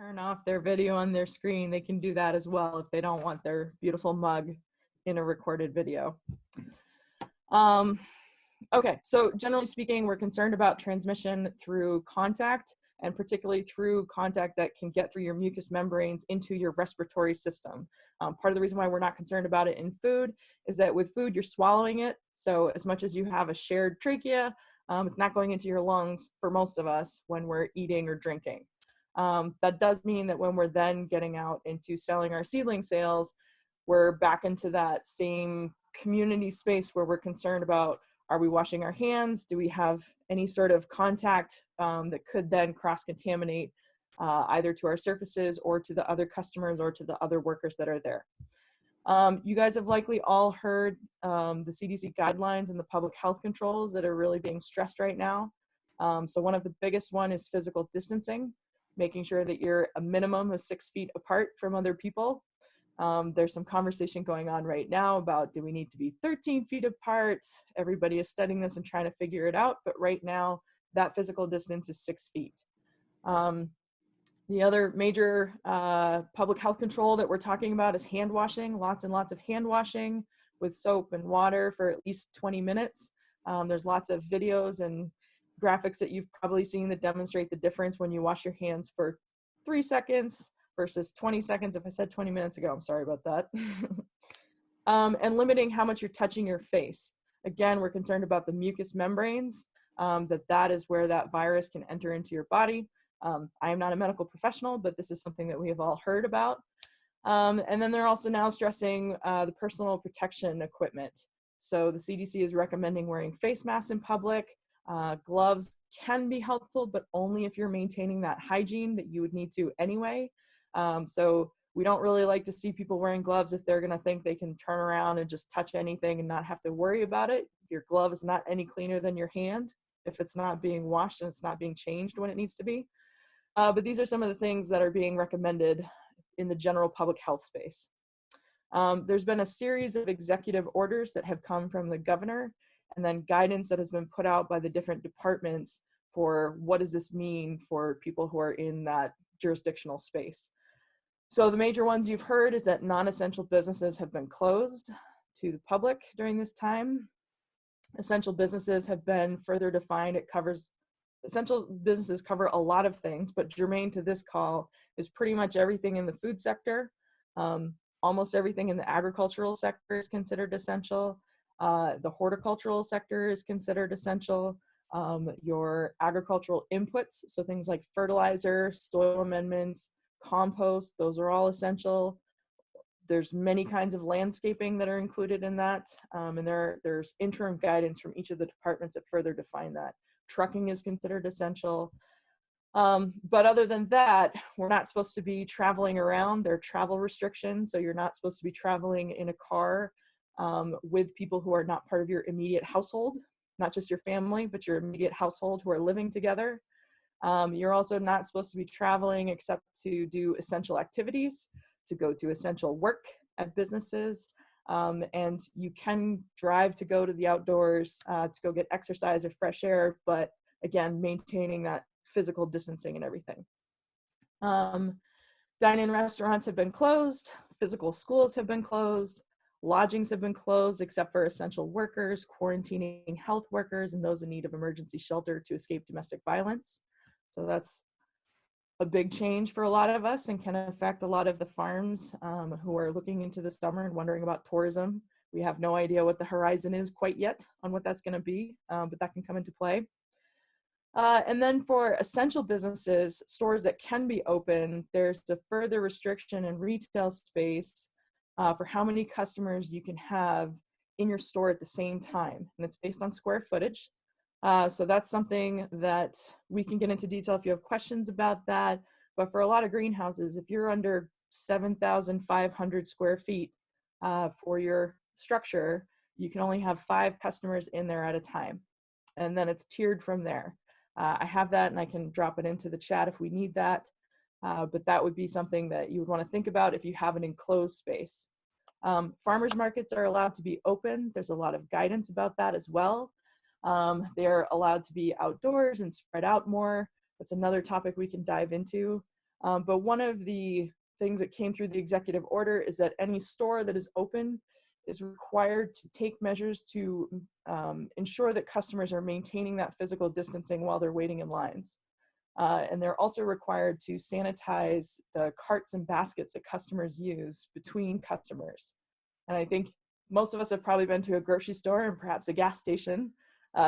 turn off their video on their screen, they can do that as well if they don't want their beautiful mug in a recorded video. Okay, so generally speaking, we're concerned about transmission through contact, and particularly through contact that can get through your mucous membranes into your respiratory system. Part of the reason why we're not concerned about it in food is that with food, you're swallowing it. So as much as you have a shared trachea, it's not going into your lungs for most of us when we're eating or drinking. That does mean that when we're then getting out into selling our seedling sales, we're back into that same community space where we're concerned about, are we washing our hands? Do we have any sort of contact that could then cross-contaminate either to our surfaces or to the other customers or to the other workers that are there? You guys have likely all heard the CDC guidelines and the public health controls that are really being stressed right now. So one of the biggest one is physical distancing, making sure that you're a minimum of 6 feet apart from other people. There's some conversation going on right now about, do we need to be 13 feet apart? Everybody is studying this and trying to figure it out, but right now that physical distance is 6 feet. The other major public health control that we're talking about is hand washing, lots and lots of hand washing with soap and water for at least 20 minutes. There's lots of videos and graphics that you've probably seen that demonstrate the difference when you wash your hands for 3 seconds versus 20 seconds. If I said 20 minutes ago, I'm sorry about that. And limiting how much you're touching your face. Again, we're concerned about the mucous membranes, that is where that virus can enter into your body. I am not a medical professional, but this is something that we have all heard about. And then they're also now stressing the personal protection equipment. So the CDC is recommending wearing face masks in public. Gloves can be helpful, but only if you're maintaining that hygiene that you would need to anyway. So we don't really like to see people wearing gloves if they're going to think they can turn around and just touch anything and not have to worry about it. Your glove is not any cleaner than your hand if it's not being washed and it's not being changed when it needs to be. But these are some of the things that are being recommended in the general public health space. There's been a series of executive orders that have come from the governor, and then guidance that has been put out by the different departments for what does this mean for people who are in that jurisdictional space. So the major ones you've heard is that non-essential businesses have been closed to the public during this time. Essential businesses have been further defined. Essential businesses cover a lot of things, but germane to this call is pretty much everything in the food sector. Almost everything in the agricultural sector is considered essential. The horticultural sector is considered essential. Your agricultural inputs, so things like fertilizer, soil amendments, compost, those are all essential. There's many kinds of landscaping that are included in that, and there's interim guidance from each of the departments that further define that. Trucking is considered essential. But other than that, we're not supposed to be traveling around. There are travel restrictions, so you're not supposed to be traveling in a car with people who are not part of your immediate household, not just your family, but your immediate household who are living together. You're also not supposed to be traveling except to do essential activities, to go to essential work at businesses. And you can drive to go to the outdoors, to go get exercise or fresh air, but again, maintaining that physical distancing and everything. Dine-in restaurants have been closed, physical schools have been closed, lodgings have been closed except for essential workers, quarantining health workers, and those in need of emergency shelter to escape domestic violence. So that's a big change for a lot of us and can affect a lot of the farms who are looking into the summer and wondering about tourism. We have no idea what the horizon is quite yet on what that's going to be, but that can come into play. And then for essential businesses, stores that can be open, there's a further restriction in retail space for how many customers you can have in your store at the same time. And it's based on square footage. So that's something that we can get into detail if you have questions about that. But for a lot of greenhouses, if you're under 7,500 square feet for your structure, you can only have 5 customers in there at a time. And then it's tiered from there. I have that and I can drop it into the chat if we need that. But that would be something that you would want to think about if you have an enclosed space. Farmers markets are allowed to be open. There's a lot of guidance about that as well. They're allowed to be outdoors and spread out more. That's another topic we can dive into. But one of the things that came through the executive order is that any store that is open is required to take measures to ensure that customers are maintaining that physical distancing while they're waiting in lines. And they're also required to sanitize the carts and baskets that customers use between customers. And I think most of us have probably been to a grocery store and perhaps a gas station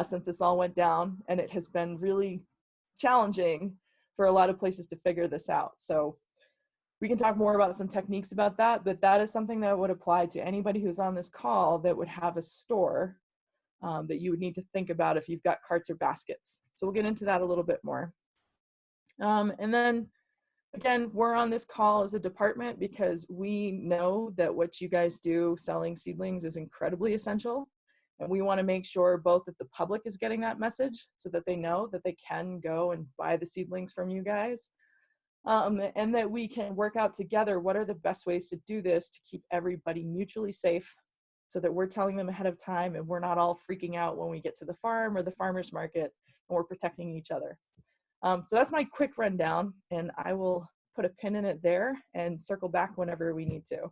since this all went down, and it has been really challenging for a lot of places to figure this out. So we can talk more about some techniques about that, but that is something that would apply to anybody who's on this call that would have a store that you would need to think about if you've got carts or baskets. So we'll get into that a little bit more. And then again, we're on this call as a department because we know that what you guys do selling seedlings is incredibly essential. And we want to make sure both that the public is getting that message so that they know that they can go and buy the seedlings from you guys. And that we can work out together what are the best ways to do this to keep everybody mutually safe so that we're telling them ahead of time and we're not all freaking out when we get to the farm or the farmer's market and we're protecting each other. So that's my quick rundown, and I will put a pin in it there and circle back whenever we need to.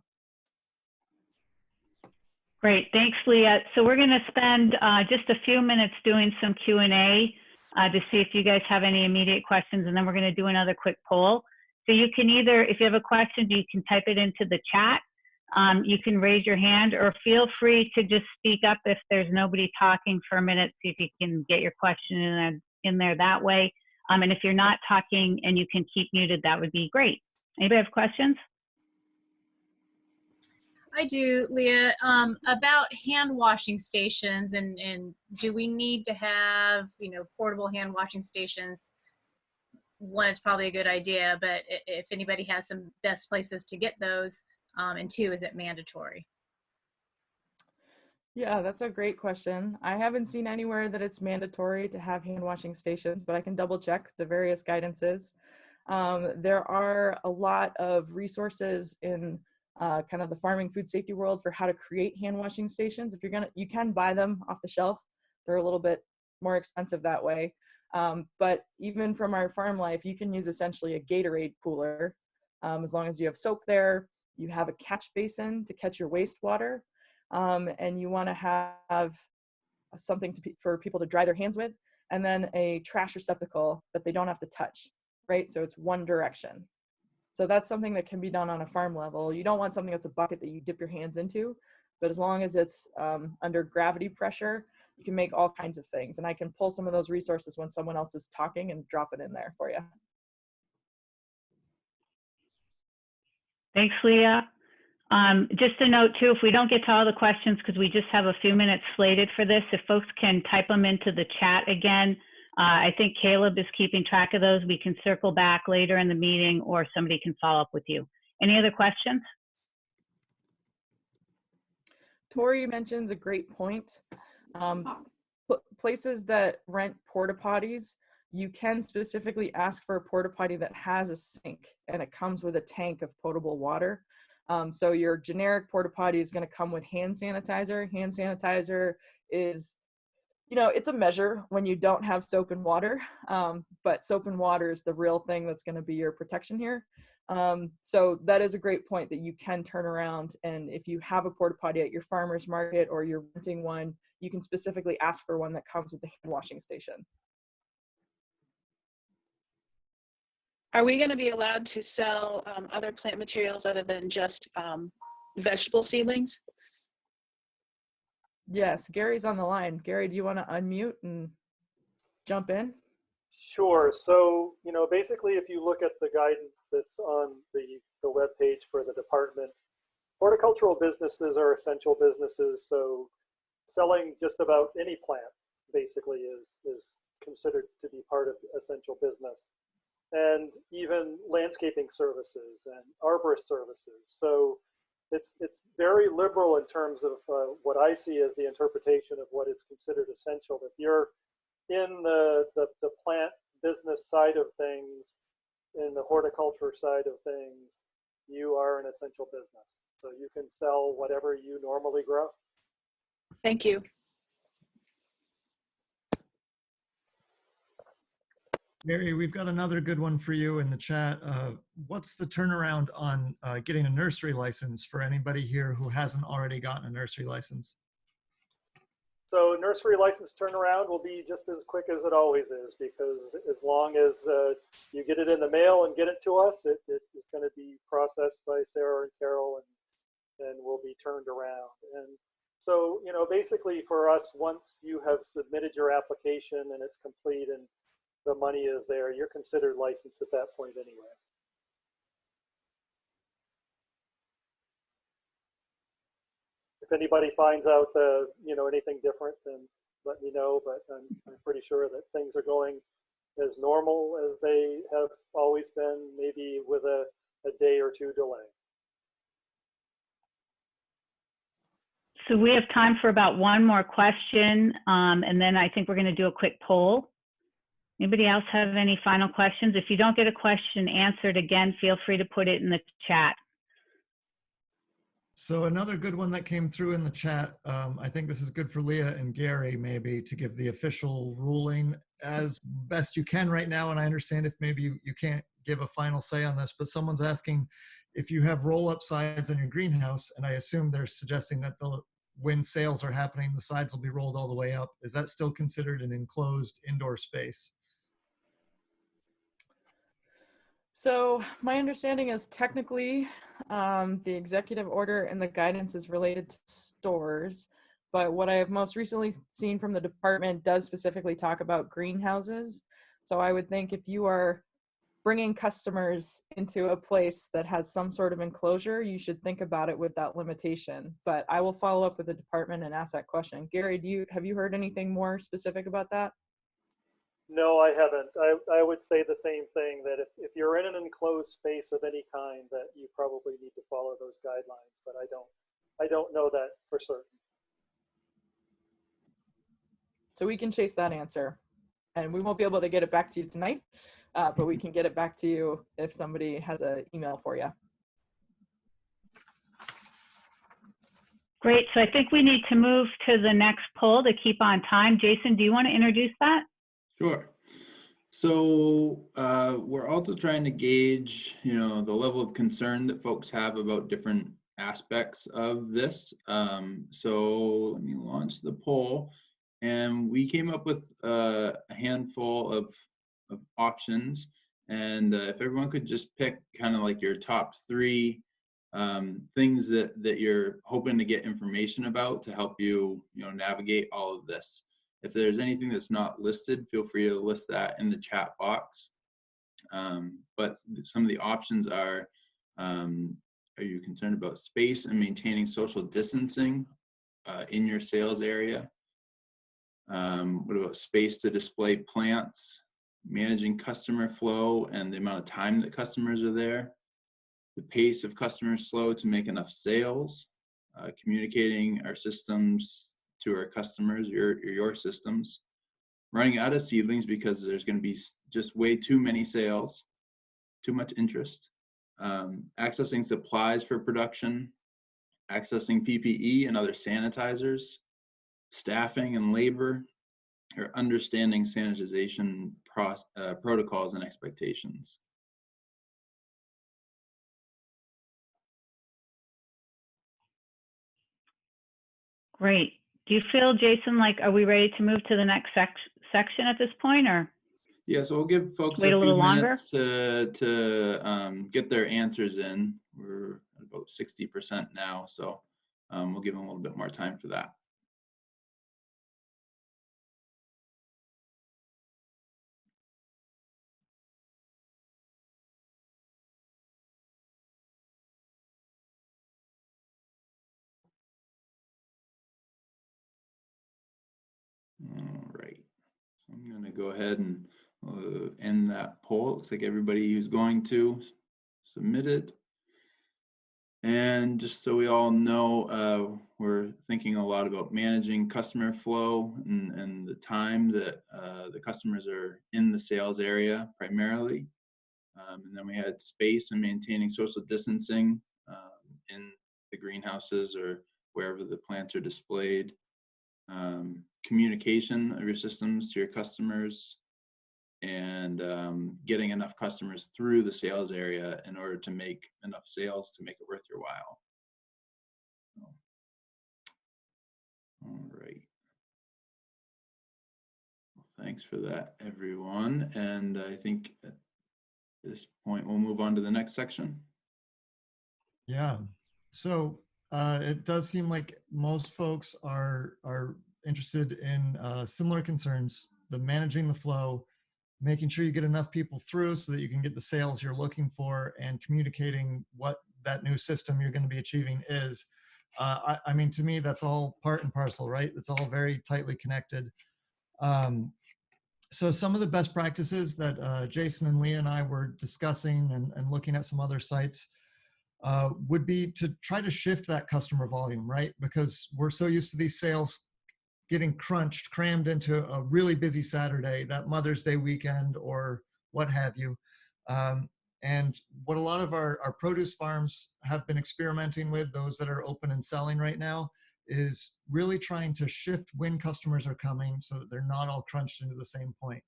Great, thanks, Leah. So we're going to spend just a few minutes doing some Q&A to see if you guys have any immediate questions, and then we're going to do another quick poll. So you can either, if you have a question, you can type it into the chat. You can raise your hand, or feel free to just speak up if there's nobody talking for a minute, see if you can get your question in there that way. And if you're not talking and you can keep muted, that would be great. Anybody have questions? I do, Leah. About hand washing stations, and do we need to have, you know, portable hand washing stations? One, it's probably a good idea, but if anybody has some best places to get those, and two, is it mandatory? Yeah, that's a great question. I haven't seen anywhere that it's mandatory to have hand washing stations, but I can double check the various guidances. There are a lot of resources in kind of the farming food safety world for how to create hand washing stations. If you're gonna, you can buy them off the shelf. They're a little bit more expensive that way. But even from our farm life, you can use essentially a Gatorade cooler as long as you have soap there, you have a catch basin to catch your wastewater, and you want to have something for people to dry their hands with, and then a trash receptacle that they don't have to touch, right? So it's one direction. So that's something that can be done on a farm level. You don't want something that's a bucket that you dip your hands into, but as long as it's under gravity pressure, you can make all kinds of things. And I can pull some of those resources when someone else is talking and drop it in there for you. Thanks, Leah. Just a note too, if we don't get to all the questions, because we just have a few minutes slated for this, if folks can type them into the chat again. I think Caleb is keeping track of those. We can circle back later in the meeting, or somebody can follow up with you. Any other questions? Tori mentions a great point. Places that rent porta potties, you can specifically ask for a porta potty that has a sink and it comes with a tank of potable water. So your generic porta potty is going to come with hand sanitizer. Hand sanitizer is, you know, it's a measure when you don't have soap and water, but soap and water is the real thing that's going to be your protection here. So that is a great point that you can turn around, and if you have a porta potty at your farmer's market or you're renting one, you can specifically ask for one that comes with the hand washing station. Are we going to be allowed to sell other plant materials other than just vegetable seedlings? Yes, Gary's on the line. Gary, do you want to unmute and jump in? Sure. So, you know, basically, if you look at the guidance that's on the web page for the department, horticultural businesses are essential businesses. So selling just about any plant basically is considered to be part of essential business. And even landscaping services and arborist services. So it's very liberal in terms of what I see as the interpretation of what is considered essential. If you're in the plant business side of things, in the horticulture side of things, you are an essential business. So you can sell whatever you normally grow. Thank you. Gary, we've got another good one for you in the chat. What's the turnaround on getting a nursery license for anybody here who hasn't already gotten a nursery license? So nursery license turnaround will be just as quick as it always is, because as long as you get it in the mail and get it to us, it is going to be processed by Sarah and Carol, and will be turned around. And so, you know, basically for us, once you have submitted your application and it's complete and the money is there, you're considered licensed at that point anyway. If anybody finds out you know, anything different, then let me know, but I'm pretty sure that things are going as normal as they have always been, maybe with a day or two delay. So we have time for about one more question, and then I think we're going to do a quick poll. Anybody else have any final questions? If you don't get a question answered, again, feel free to put it in the chat. So another good one that came through in the chat, I think this is good for Leah and Gary, maybe to give the official ruling as best you can right now. And I understand if maybe you can't give a final say on this, but someone's asking if you have roll-up sides in your greenhouse, and I assume they're suggesting that when sales are happening, the sides will be rolled all the way up. Is that still considered an enclosed indoor space? So my understanding is technically the executive order and the guidance is related to stores, but what I have most recently seen from the department does specifically talk about greenhouses. So I would think if you are bringing customers into a place that has some sort of enclosure, you should think about it with that limitation. But I will follow up with the department and ask that question. Gary, have you heard anything more specific about that? No, I haven't. I would say the same thing, that if you're in an enclosed space of any kind, that you probably need to follow those guidelines, but I don't know that for certain. So we can chase that answer, and we won't be able to get it back to you tonight, but we can get it back to you if somebody has an email for you. Great, so I think we need to move to the next poll to keep on time. Jason, do you want to introduce that? Sure. So we're also trying to gauge, you know, the level of concern that folks have about different aspects of this. So let me launch the poll, and we came up with a handful of options. And if everyone could just pick kind of like your top three things that you're hoping to get information about to help you, you know, navigate all of this. If there's anything that's not listed, feel free to list that in the chat box. But some of the options are you concerned about space and maintaining social distancing in your sales area? What about space to display plants? Managing customer flow and the amount of time that customers are there? The pace of customers slow to make enough sales? Communicating our systems to our customers, your systems, running out of seedlings because there's going to be just way too many sales, too much interest, accessing supplies for production, accessing PPE and other sanitizers, staffing and labor, or understanding sanitization protocols and expectations. Great. Do you feel, Jason, like, are we ready to move to the next section at this point, or? Yeah, so we'll give folks Wait a few little longer? minutes to get their answers in. We're at about 60% now, so we'll give them a little bit more time for that. All right, so I'm going to go ahead and end that poll. Looks like everybody who's going to submitted. And just so we all know, we're thinking a lot about managing customer flow and the time that the customers are in the sales area primarily. And then we had space and maintaining social distancing in the greenhouses or wherever the plants are displayed. Communication of your systems to your customers, and getting enough customers through the sales area in order to make enough sales to make it worth your while. All right. Well, thanks for that, everyone. And I think at this point, we'll move on to the next section. Yeah. So it does seem like most folks are interested in similar concerns: the managing the flow, making sure you get enough people through so that you can get the sales you're looking for, and communicating what that new system you're going to be achieving is. I mean, to me, that's all part and parcel, right? It's all very tightly connected. So some of the best practices that Jason and Leah and I were discussing and looking at some other sites would be to try to shift that customer volume, right? Because we're so used to these sales getting crammed into a really busy Saturday, that Mother's Day weekend, or what have you. And what a lot of our produce farms have been experimenting with, those that are open and selling right now, is really trying to shift when customers are coming so that they're not all crunched into the same point.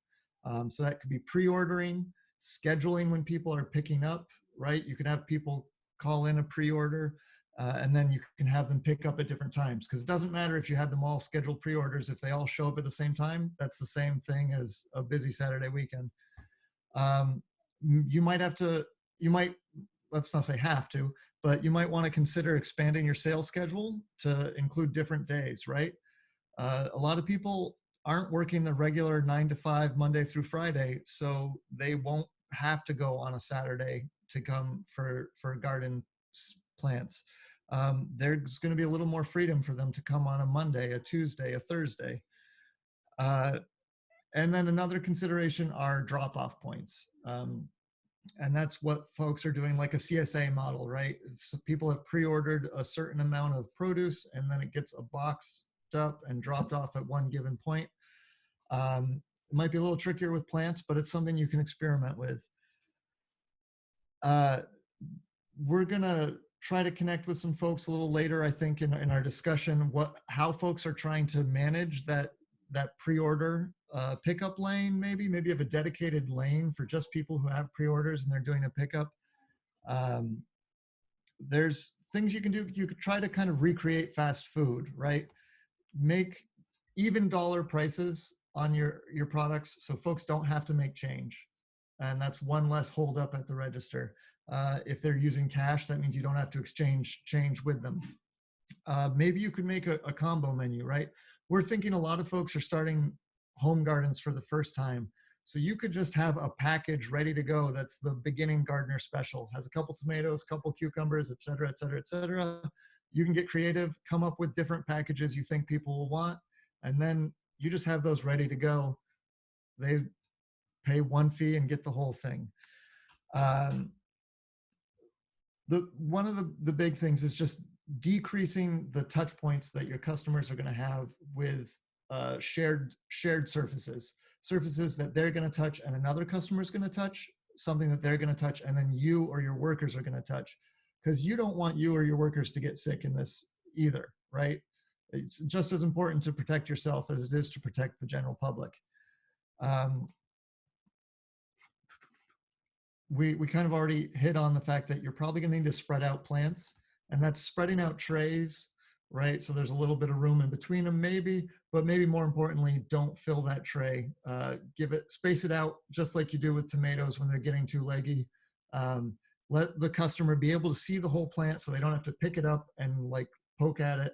So that could be pre-ordering, scheduling when people are picking up, right? You can have people call in a pre-order, and then you can have them pick up at different times, because it doesn't matter if you had them all scheduled pre-orders. If they all show up at the same time, that's the same thing as a busy Saturday weekend. You might, let's not say have to, but you might want to consider expanding your sales schedule to include different days, right? A lot of people aren't working the regular 9 to 5 Monday through Friday, so they won't have to go on a Saturday to come for garden plants. There's going to be a little more freedom for them to come on a Monday, a Tuesday, a Thursday. And then another consideration are drop-off points. And that's what folks are doing, like a CSA model, right? So people have pre-ordered a certain amount of produce, and then it gets a boxed up and dropped off at one given point. It might be a little trickier with plants, but it's something you can experiment with. We're gonna try to connect with some folks a little later, I think, in our discussion, how folks are trying to manage that pre-order pickup lane. Maybe you have a dedicated lane for just people who have pre-orders and they're doing a pickup. There's things you can do. You could try to kind of recreate fast food, right? Make even dollar prices on your products so folks don't have to make change. And that's one less hold up at the register. If they're using cash, that means you don't have to exchange change with them. Maybe you could make a combo menu, right? We're thinking a lot of folks are starting home gardens for the first time. So you could just have a package ready to go. That's the beginning gardener special. Has a couple tomatoes, couple cucumbers, et cetera, et cetera, et cetera. You can get creative, come up with different packages you think people will want, and then you just have those ready to go. They pay one fee and get the whole thing. One of the big things is just decreasing the touch points that your customers are going to have with shared surfaces that they're going to touch and another customer is going to touch, something that they're going to touch, and then you or your workers are going to touch, because you don't want you or your workers to get sick in this either, right? It's just as important to protect yourself as it is to protect the general public. We kind of already hit on the fact that you're probably going to need to spread out plants, and that's spreading out trays, right? So there's a little bit of room in between them maybe, but maybe more importantly, don't fill that tray. Space it out just like you do with tomatoes when they're getting too leggy. Let the customer be able to see the whole plant so they don't have to pick it up and like poke at it.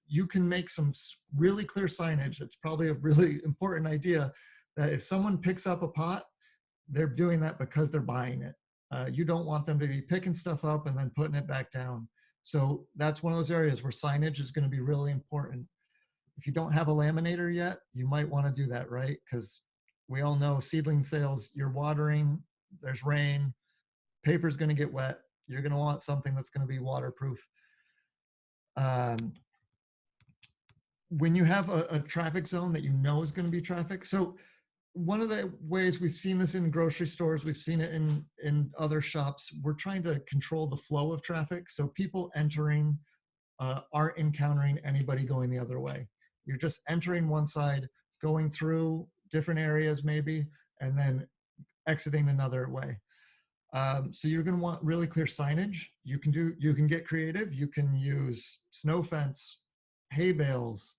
You can make some really clear signage. It's probably a really important idea that if someone picks up a pot, they're doing that because they're buying it. You don't want them to be picking stuff up and then putting it back down. So that's one of those areas where signage is going to be really important. If you don't have a laminator yet, you might want to do that, right? Because we all know seedling sales, you're watering, there's rain, paper's going to get wet. You're going to want something that's going to be waterproof. When you have a traffic zone that you know is going to be traffic. So one of the ways we've seen this in grocery stores, we've seen it in other shops, we're trying to control the flow of traffic. So people entering aren't encountering anybody going the other way. You're just entering one side, going through different areas maybe, and then exiting another way. So you're going to want really clear signage. You can get creative. You can use snow fence, hay bales,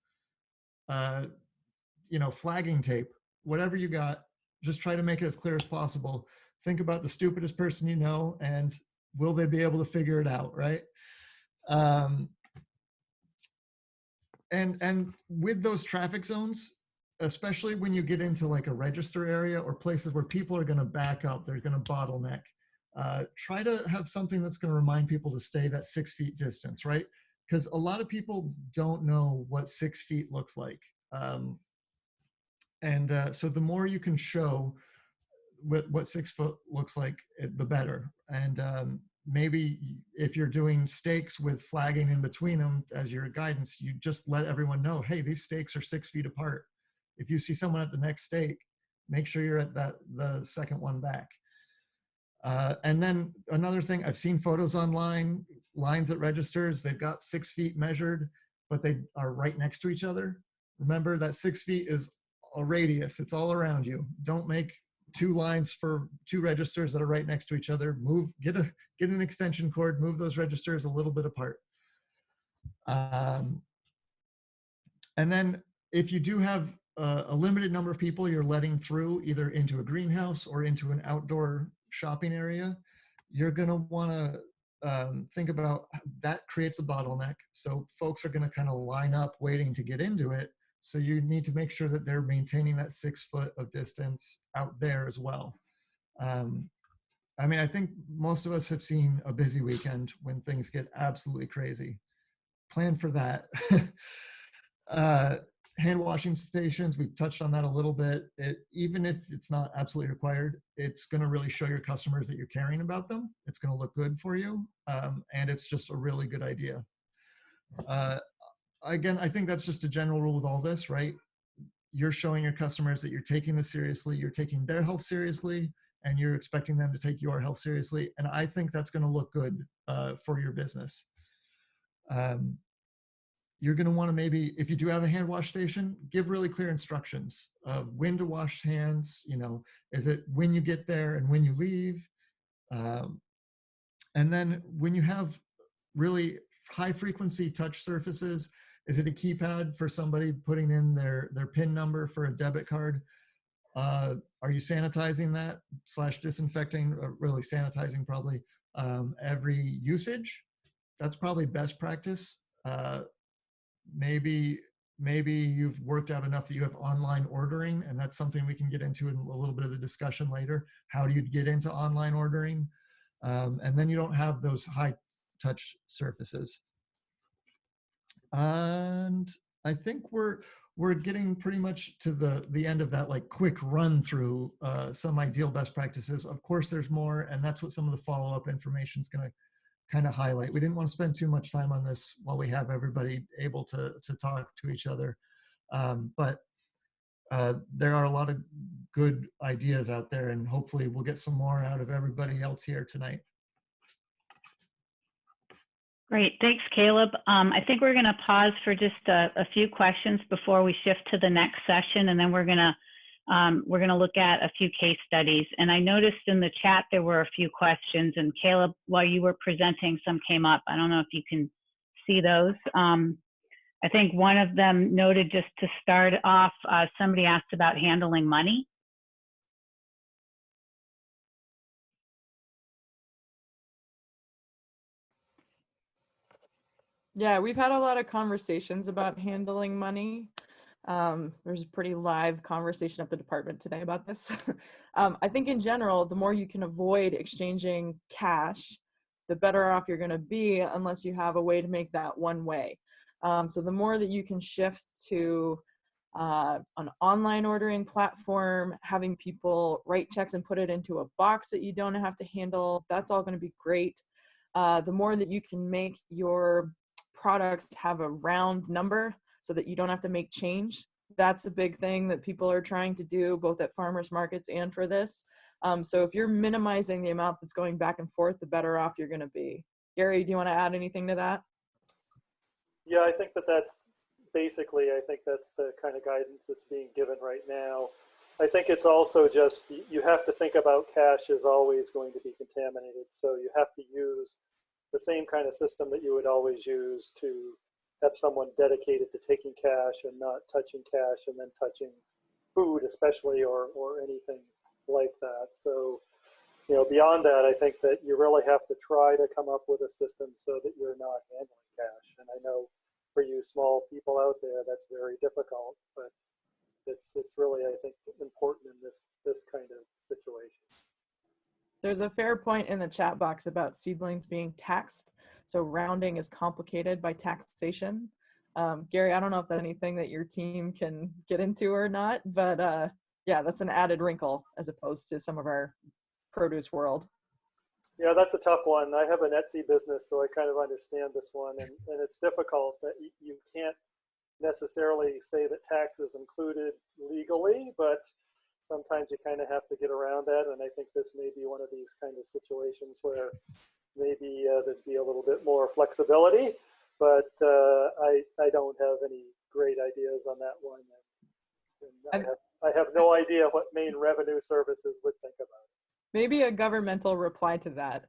flagging tape, whatever you got. Just try to make it as clear as possible. Think about the stupidest person you know, and will they be able to figure it out, right? And with those traffic zones, especially when you get into like a register area or places where people are going to back up, they're going to bottleneck. Try to have something that's going to remind people to stay that 6 feet distance, right? Because a lot of people don't know what 6 feet looks like. So the more you can show what 6 foot looks like, the better. And maybe if you're doing stakes with flagging in between them as your guidance, you just let everyone know, hey, these stakes are 6 feet apart. If you see someone at the next stake, make sure you're at the second one back. And then another thing, I've seen photos online, lines at registers, they've got 6 feet measured, but they are right next to each other. Remember that 6 feet is a radius, it's all around you. Don't make 2 lines for 2 registers that are right next to each other. Get an extension cord, move those registers a little bit apart. And then if you do have a limited number of people you're letting through either into a greenhouse or into an outdoor shopping area, you're going to want to think about that creates a bottleneck. So folks are going to kind of line up waiting to get into it. So you need to make sure that they're maintaining that 6 foot of distance out there as well. I mean, I think most of us have seen a busy weekend when things get absolutely crazy. Plan for that. Hand washing stations, we've touched on that a little bit. Even if it's not absolutely required, it's going to really show your customers that you're caring about them. It's going to look good for you. And it's just a really good idea. Again, I think that's just a general rule with all this, right? You're showing your customers that you're taking this seriously, you're taking their health seriously, and you're expecting them to take your health seriously. And I think that's going to look good for your business. You're going to want to maybe, if you do have a hand wash station, give really clear instructions of when to wash hands. Is it when you get there and when you leave? And then when you have really high frequency touch surfaces, is it a keypad for somebody putting in their PIN number for a debit card? Are you sanitizing that / disinfecting, or really sanitizing probably every usage? That's probably best practice. Maybe you've worked out enough that you have online ordering, and that's something we can get into in a little bit of the discussion later. How do you get into online ordering? And then you don't have those high touch surfaces. And I think we're getting pretty much to the end of that like quick run through some ideal best practices. Of course, there's more, and that's what some of the follow-up information is going to kind of highlight. We didn't want to spend too much time on this while we have everybody able to talk to each other. But there are a lot of good ideas out there, and hopefully we'll get some more out of everybody else here tonight. Great, thanks, Caleb. I think we're going to pause for just a few questions before we shift to the next session, and then we're going to look at a few case studies. And I noticed in the chat there were a few questions, and Caleb, while you were presenting, some came up. I don't know if you can see those. I think one of them noted, just to start off, somebody asked about handling money. Yeah, we've had a lot of conversations about handling money. There's a pretty live conversation at the department today about this. I think in general, the more you can avoid exchanging cash, the better off you're going to be, unless you have a way to make that one way. So the more that you can shift to an online ordering platform, having people write checks and put it into a box that you don't have to handle, that's all going to be great. The more that you can make your products have a round number so that you don't have to make change, that's a big thing that people are trying to do, both at farmers markets and for this. So if you're minimizing the amount that's going back and forth, the better off you're going to be. Gary, do you want to add anything to that? Yeah, I think that's basically, I think that's the kind of guidance that's being given right now. I think it's also just, you have to think about cash is always going to be contaminated. So you have to use the same kind of system that you would always use to have someone dedicated to taking cash and not touching cash and then touching food especially, or anything like that. So, you know, beyond that, I think that you really have to try to come up with a system so that you're not handling cash. And I know for you small people out there, that's very difficult, but it's really, I think, important in this kind of situation. There's a fair point in the chat box about seedlings being taxed. So rounding is complicated by taxation. Gary, I don't know if that's anything that your team can get into or not, but yeah, that's an added wrinkle as opposed to some of our produce world. Yeah, that's a tough one. I have an Etsy business, so I kind of understand this one, and it's difficult that you can't necessarily say that tax is included legally, but sometimes you kind of have to get around that. And I think this may be one of these kind of situations where maybe there'd be a little bit more flexibility, but I don't have any great ideas on that one. And I have no idea what Maine Revenue Services would think about it. Maybe a governmental reply to that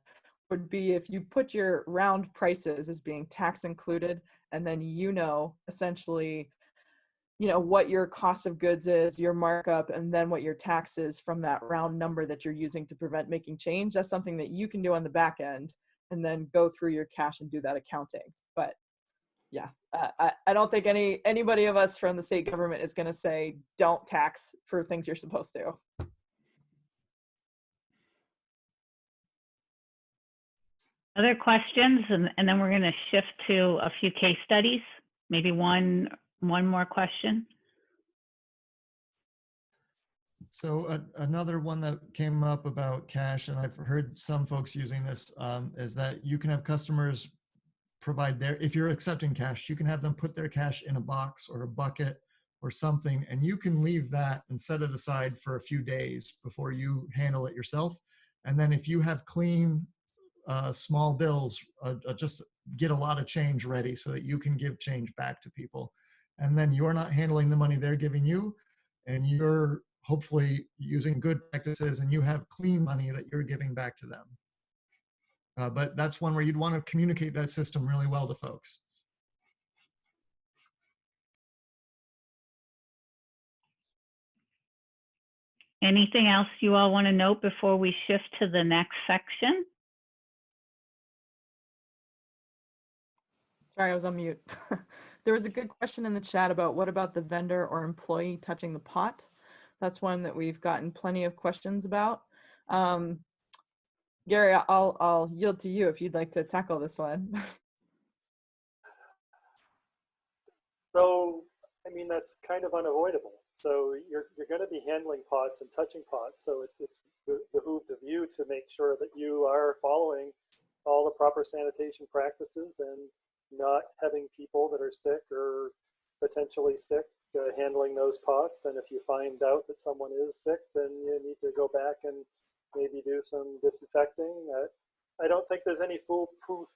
would be if you put your round prices as being tax included, and then essentially what your cost of goods is, your markup, and then what your tax is from that round number that you're using to prevent making change. That's something that you can do on the back end and then go through your cash and do that accounting. But yeah, I don't think anybody of us from the state government is going to say don't tax for things you're supposed to. Other questions, and then we're going to shift to a few case studies. Maybe one more question. So another one that came up about cash, and I've heard some folks using this, is that you can have customers provide if you're accepting cash, you can have them put their cash in a box or a bucket or something, and you can leave that and set it aside for a few days before you handle it yourself. And then if you have clean, small bills, just get a lot of change ready so that you can give change back to people. And then you're not handling the money they're giving you, and you're hopefully using good practices, and you have clean money that you're giving back to them. But that's one where you'd want to communicate that system really well to folks. Anything else you all want to note before we shift to the next section? Sorry, I was on mute. There was a good question in the chat about what about the vendor or employee touching the pot? That's one that we've gotten plenty of questions about. Gary, I'll yield to you if you'd like to tackle this one. So, I mean, that's kind of unavoidable. So you're going to be handling pots and touching pots. So it's behooved of you to make sure that you are following all the proper sanitation practices and not having people that are sick or potentially sick handling those pots. And if you find out that someone is sick, then you need to go back and maybe do some disinfecting. I don't think there's any foolproof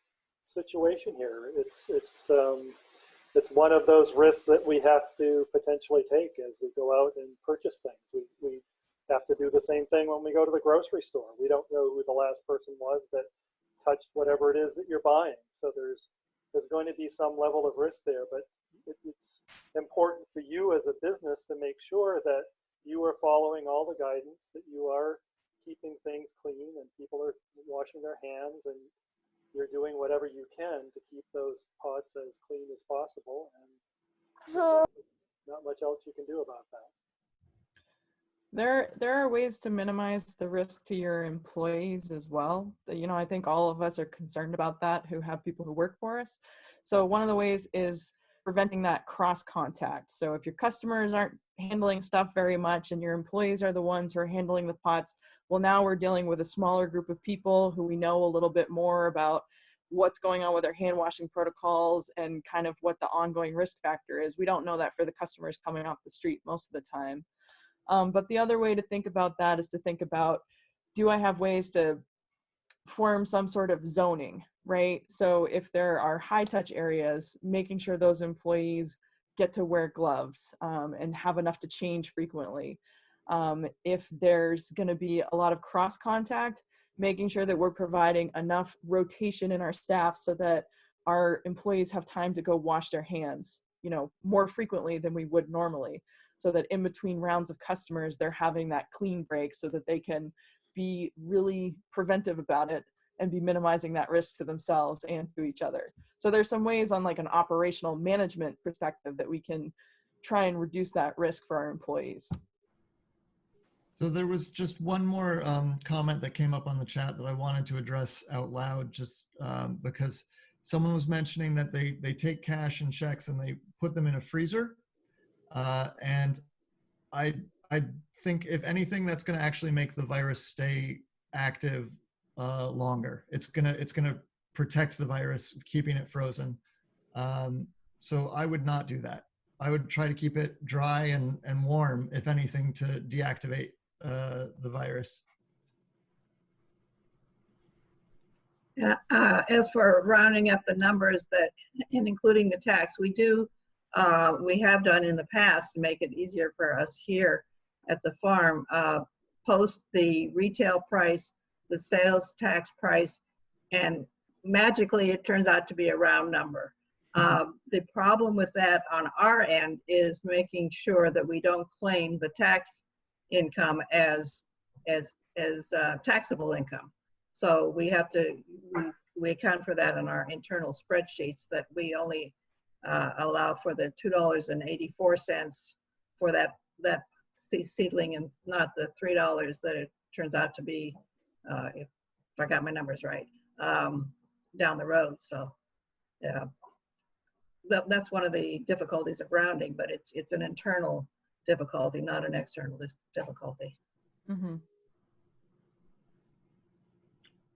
situation here. It's one of those risks that we have to potentially take as we go out and purchase things. We have to do the same thing when we go to the grocery store. We don't know who the last person was that touched whatever it is that you're buying. So there's going to be some level of risk there, but it's important for you as a business to make sure that you are following all the guidance, that you are keeping things clean and people are washing their hands, and you're doing whatever you can to keep those pots as clean as possible. And not much else you can do about that. There are ways to minimize the risk to your employees as well. I think all of us are concerned about that who have people who work for us. So one of the ways is preventing that cross contact. So if your customers aren't handling stuff very much and your employees are the ones who are handling the pots, well, now we're dealing with a smaller group of people who we know a little bit more about what's going on with their hand washing protocols and kind of what the ongoing risk factor is. We don't know that for the customers coming off the street most of the time. But the other way to think about that is to think about, do I have ways to form some sort of zoning, right? So if there are high touch areas, making sure those employees get to wear gloves and have enough to change frequently. If there's going to be a lot of cross contact, making sure that we're providing enough rotation in our staff so that our employees have time to go wash their hands, more frequently than we would normally, so that in between rounds of customers, they're having that clean break so that they can be really preventive about it and be minimizing that risk to themselves and to each other. So there's some ways on like an operational management perspective that we can try and reduce that risk for our employees. So there was just one more comment that came up on the chat that I wanted to address out loud, just because someone was mentioning that they take cash and checks and they put them in a freezer. And I think if anything, that's going to actually make the virus stay active longer. It's gonna protect the virus, keeping it frozen. So I would not do that. I would try to keep it dry and warm, if anything, to deactivate the virus. As for rounding up the numbers and including the tax, we have done in the past to make it easier for us here at the farm, post the retail price, the sales tax price, and magically it turns out to be a round number. The problem with that on our end is making sure that we don't claim the tax income as taxable income. So we have to, we account for that in our internal spreadsheets, that we only allow for the $2.84 for that seedling, and not the $3 that it turns out to be, if I got my numbers right, down the road. So yeah, that's one of the difficulties of rounding, but it's an internal difficulty, not an external difficulty. Mm-hmm.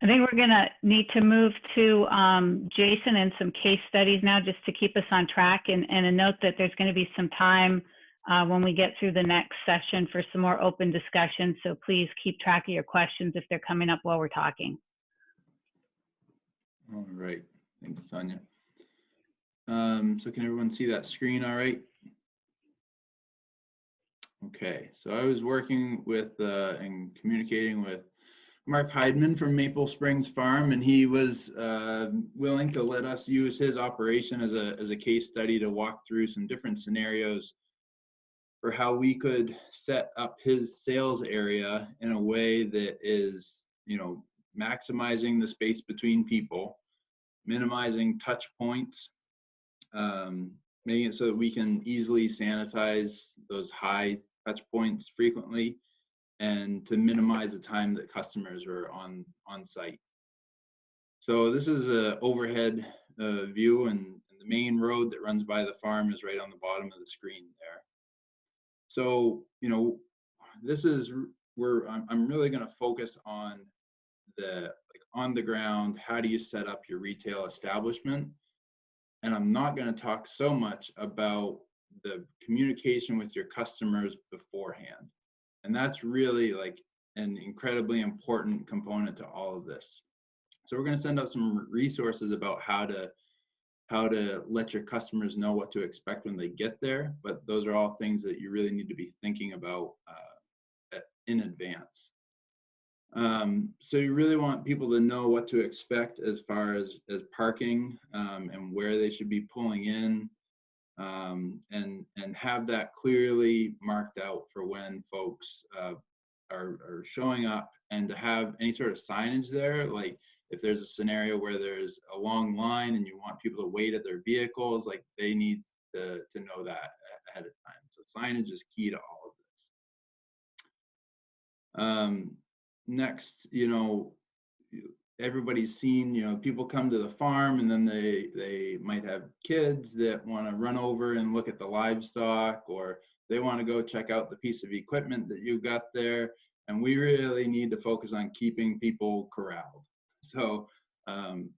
I think we're gonna need to move to Jason and some case studies now, just to keep us on track, and a note that there's gonna be some time when we get through the next session for some more open discussion. So please keep track of your questions if they're coming up while we're talking. All right, thanks, Tanya. So can everyone see that screen all right? Okay, so I was working with and communicating with Mark Heidman from Maple Springs Farm, and he was willing to let us use his operation as a case study to walk through some different scenarios for how we could set up his sales area in a way that is, maximizing the space between people, minimizing touch points, making it so that we can easily sanitize those high touch points frequently, and to minimize the time that customers are on site. So this is an overhead view, and the main road that runs by the farm is right on the bottom of the screen there. So, this is where I'm really going to focus on the on the ground, how do you set up your retail establishment? And I'm not going to talk so much about the communication with your customers beforehand. And that's really like an incredibly important component to all of this. So we're going to send out some resources about how to let your customers know what to expect when they get there. But those are all things that you really need to be thinking about in advance. So you really want people to know what to expect as far as parking and where they should be pulling in, and have that clearly marked out for when folks are showing up, and to have any sort of signage there. Like if there's a scenario where there's a long line and you want people to wait at their vehicles, like they need to know that ahead of time. So signage is key to all of this. Next, everybody's seen, people come to the farm and then they might have kids that want to run over and look at the livestock, or they want to go check out the piece of equipment that you've got there. And we really need to focus on keeping people corralled. So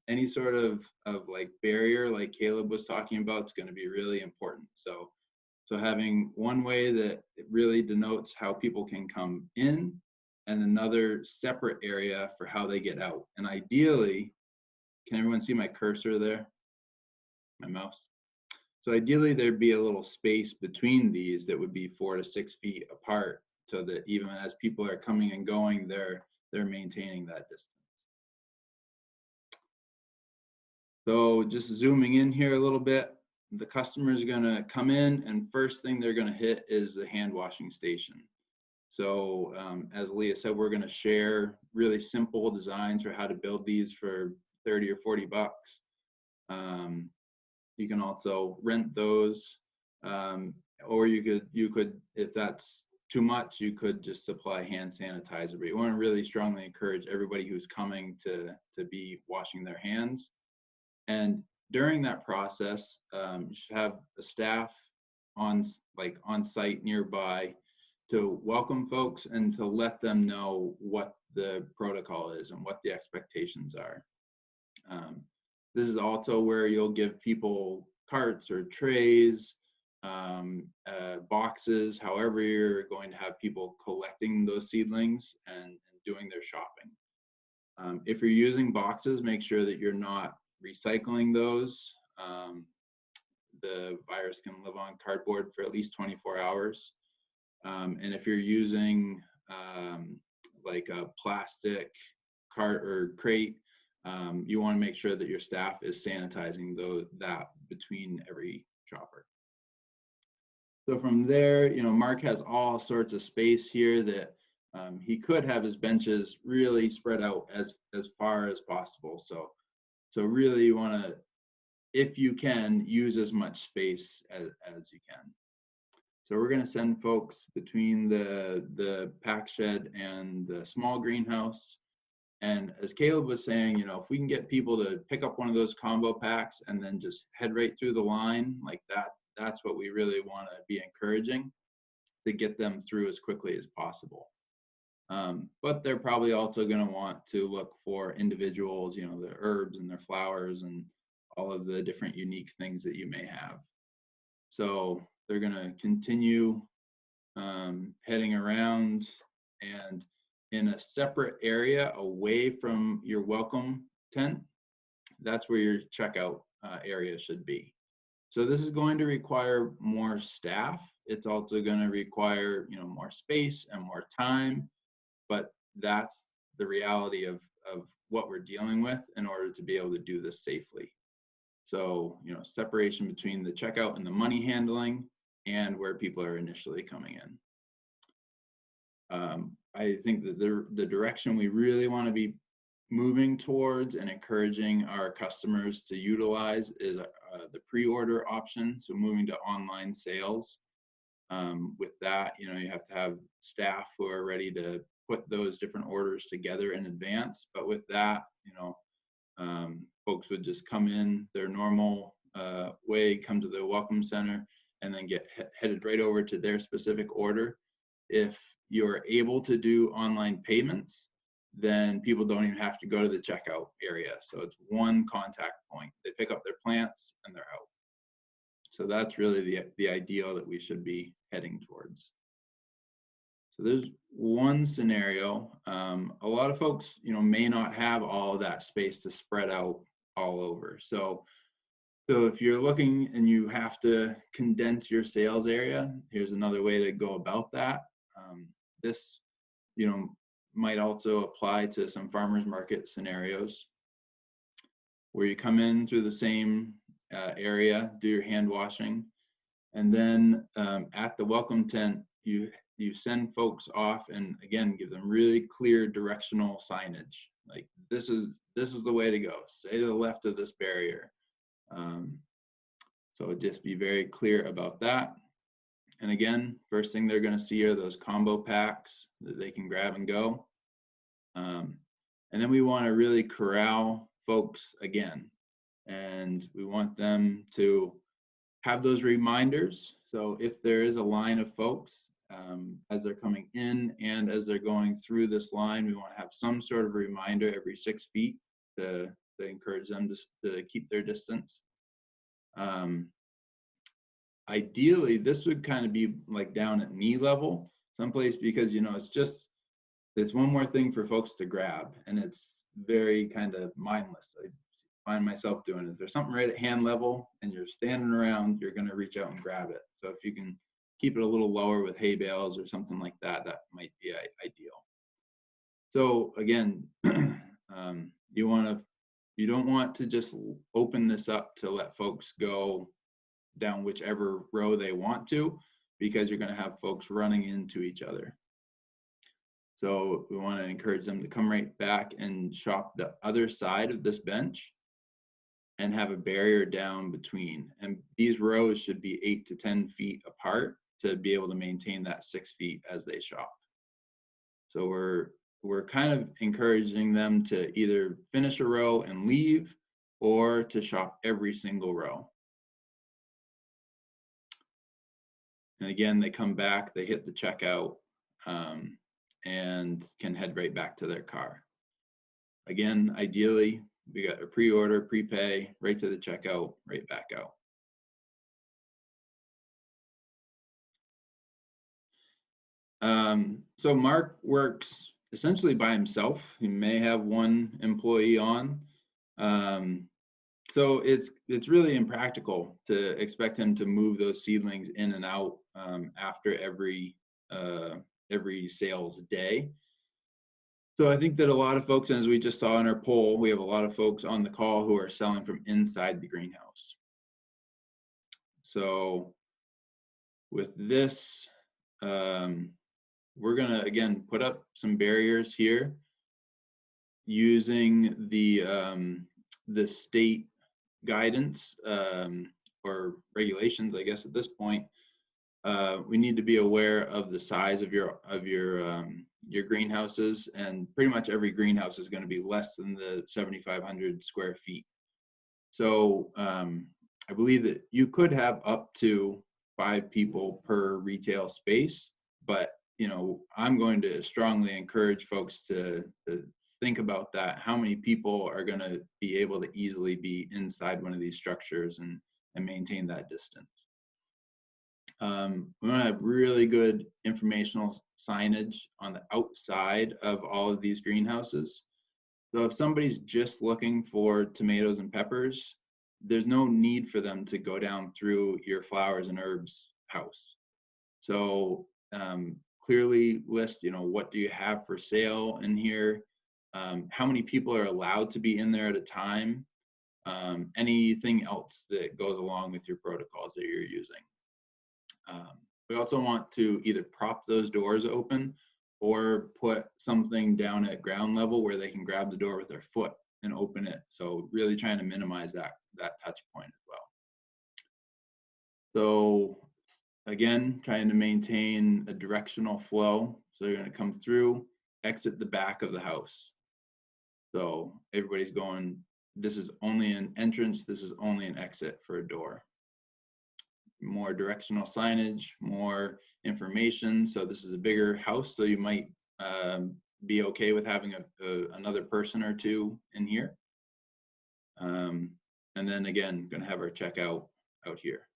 any sort of like barrier, like Caleb was talking about, is going to be really important. So having one way that it really denotes how people can come in, and another separate area for how they get out. And ideally, can everyone see my cursor there? My mouse? So ideally, there'd be a little space between these that would be 4 to 6 feet apart, so that even as people are coming and going, they're maintaining that distance. So just zooming in here a little bit, the customer is going to come in, and first thing they're going to hit is the hand washing station. So as Leah said, we're going to share really simple designs for how to build these for 30 or 40 bucks. You can also rent those, or you could, if that's too much, you could just supply hand sanitizer. But you want to really strongly encourage everybody who's coming to be washing their hands. And during that process, you should have a staff on site nearby to welcome folks and to let them know what the protocol is and what the expectations are. This is also where you'll give people carts or trays, boxes, however you're going to have people collecting those seedlings and doing their shopping. If you're using boxes, make sure that you're not recycling those. The virus can live on cardboard for at least 24 hours. And if you're using like a plastic cart or crate, you want to make sure that your staff is sanitizing that between every shopper. So from there, Mark has all sorts of space here that he could have his benches really spread out as far as possible. So really you want to, if you can, use as much space as you can. So we're going to send folks between the pack shed and the small greenhouse. And as Caleb was saying, if we can get people to pick up one of those combo packs and then just head right through the line like that, that's what we really want to be encouraging, to get them through as quickly as possible. But they're probably also going to want to look for individuals, the herbs and their flowers and all of the different unique things that you may have. So they're going to continue heading around, and in a separate area away from your welcome tent, that's where your checkout area should be. So this is going to require more staff. It's also going to require, more space and more time, but that's the reality of what we're dealing with in order to be able to do this safely. So, separation between the checkout and the money handling and where people are initially coming in. I think that the direction we really want to be moving towards and encouraging our customers to utilize is the pre-order option. So moving to online sales. With that, you have to have staff who are ready to put those different orders together in advance. But with that, folks would just come in their normal way, come to the welcome center, and then get headed right over to their specific order. If you're able to do online payments, then people don't even have to go to the checkout area. So it's one contact point. They pick up their plants and they're out. So that's really the ideal that we should be heading towards. So there's one scenario. A lot of folks, may not have all of that space to spread out all over. So if you're looking and you have to condense your sales area, here's another way to go about that. This, might also apply to some farmers market scenarios where you come in through the same area, do your hand washing, and then at the welcome tent, you send folks off and again give them really clear directional signage, like this is the way to go, stay to the left of this barrier. So just be very clear about that. And again, first thing they're going to see are those combo packs that they can grab and go. And then we want to really corral folks again, and we want them to have those reminders. So if there is a line of folks as they're coming in and as they're going through this line, we want to have some sort of reminder every 6 feet to encourage them to keep their distance. Ideally, this would kind of be like down at knee level someplace, because it's one more thing for folks to grab, and it's very kind of mindless. I find myself doing it. If there's something right at hand level and you're standing around, you're going to reach out and grab it. So if you can keep it a little lower with hay bales or something like that, that might be ideal. So again, you don't want to just open this up to let folks go down whichever row they want to, because you're going to have folks running into each other. So we want to encourage them to come right back and shop the other side of this bench and have a barrier down between. And these rows should be 8 to 10 feet apart to be able to maintain that 6 feet as they shop. So we're kind of encouraging them to either finish a row and leave, or to shop every single row. And again, they come back, they hit the checkout, and can head right back to their car. Again, ideally, we got a pre-order, prepay, right to the checkout, right back out. So Mark works essentially by himself. He may have one employee on. So it's really impractical to expect him to move those seedlings in and out after every sales day. So I think that a lot of folks, as we just saw in our poll, we have a lot of folks on the call who are selling from inside the greenhouse. So with this, we're gonna, again, put up some barriers here using the state guidance or regulations, I guess at this point. We need to be aware of the size of your greenhouses, and pretty much every greenhouse is going to be less than the 7,500 square feet. So I believe that you could have up to 5 people per retail space, but I'm going to strongly encourage folks to think about that. How many people are going to be able to easily be inside one of these structures and maintain that distance? We want to have really good informational signage on the outside of all of these greenhouses. So if somebody's just looking for tomatoes and peppers, there's no need for them to go down through your flowers and herbs house. So clearly list, what do you have for sale in here? How many people are allowed to be in there at a time? Anything else that goes along with your protocols that you're using. We also want to either prop those doors open or put something down at ground level where they can grab the door with their foot and open it. So really trying to minimize that touch point as well. So again, trying to maintain a directional flow. So you're going to come through, exit the back of the house. So everybody's going, this is only an entrance, this is only an exit for a door. More directional signage, more information. So this is a bigger house, so you might be okay with having another person or two in here. And then again, going to have our checkout out here.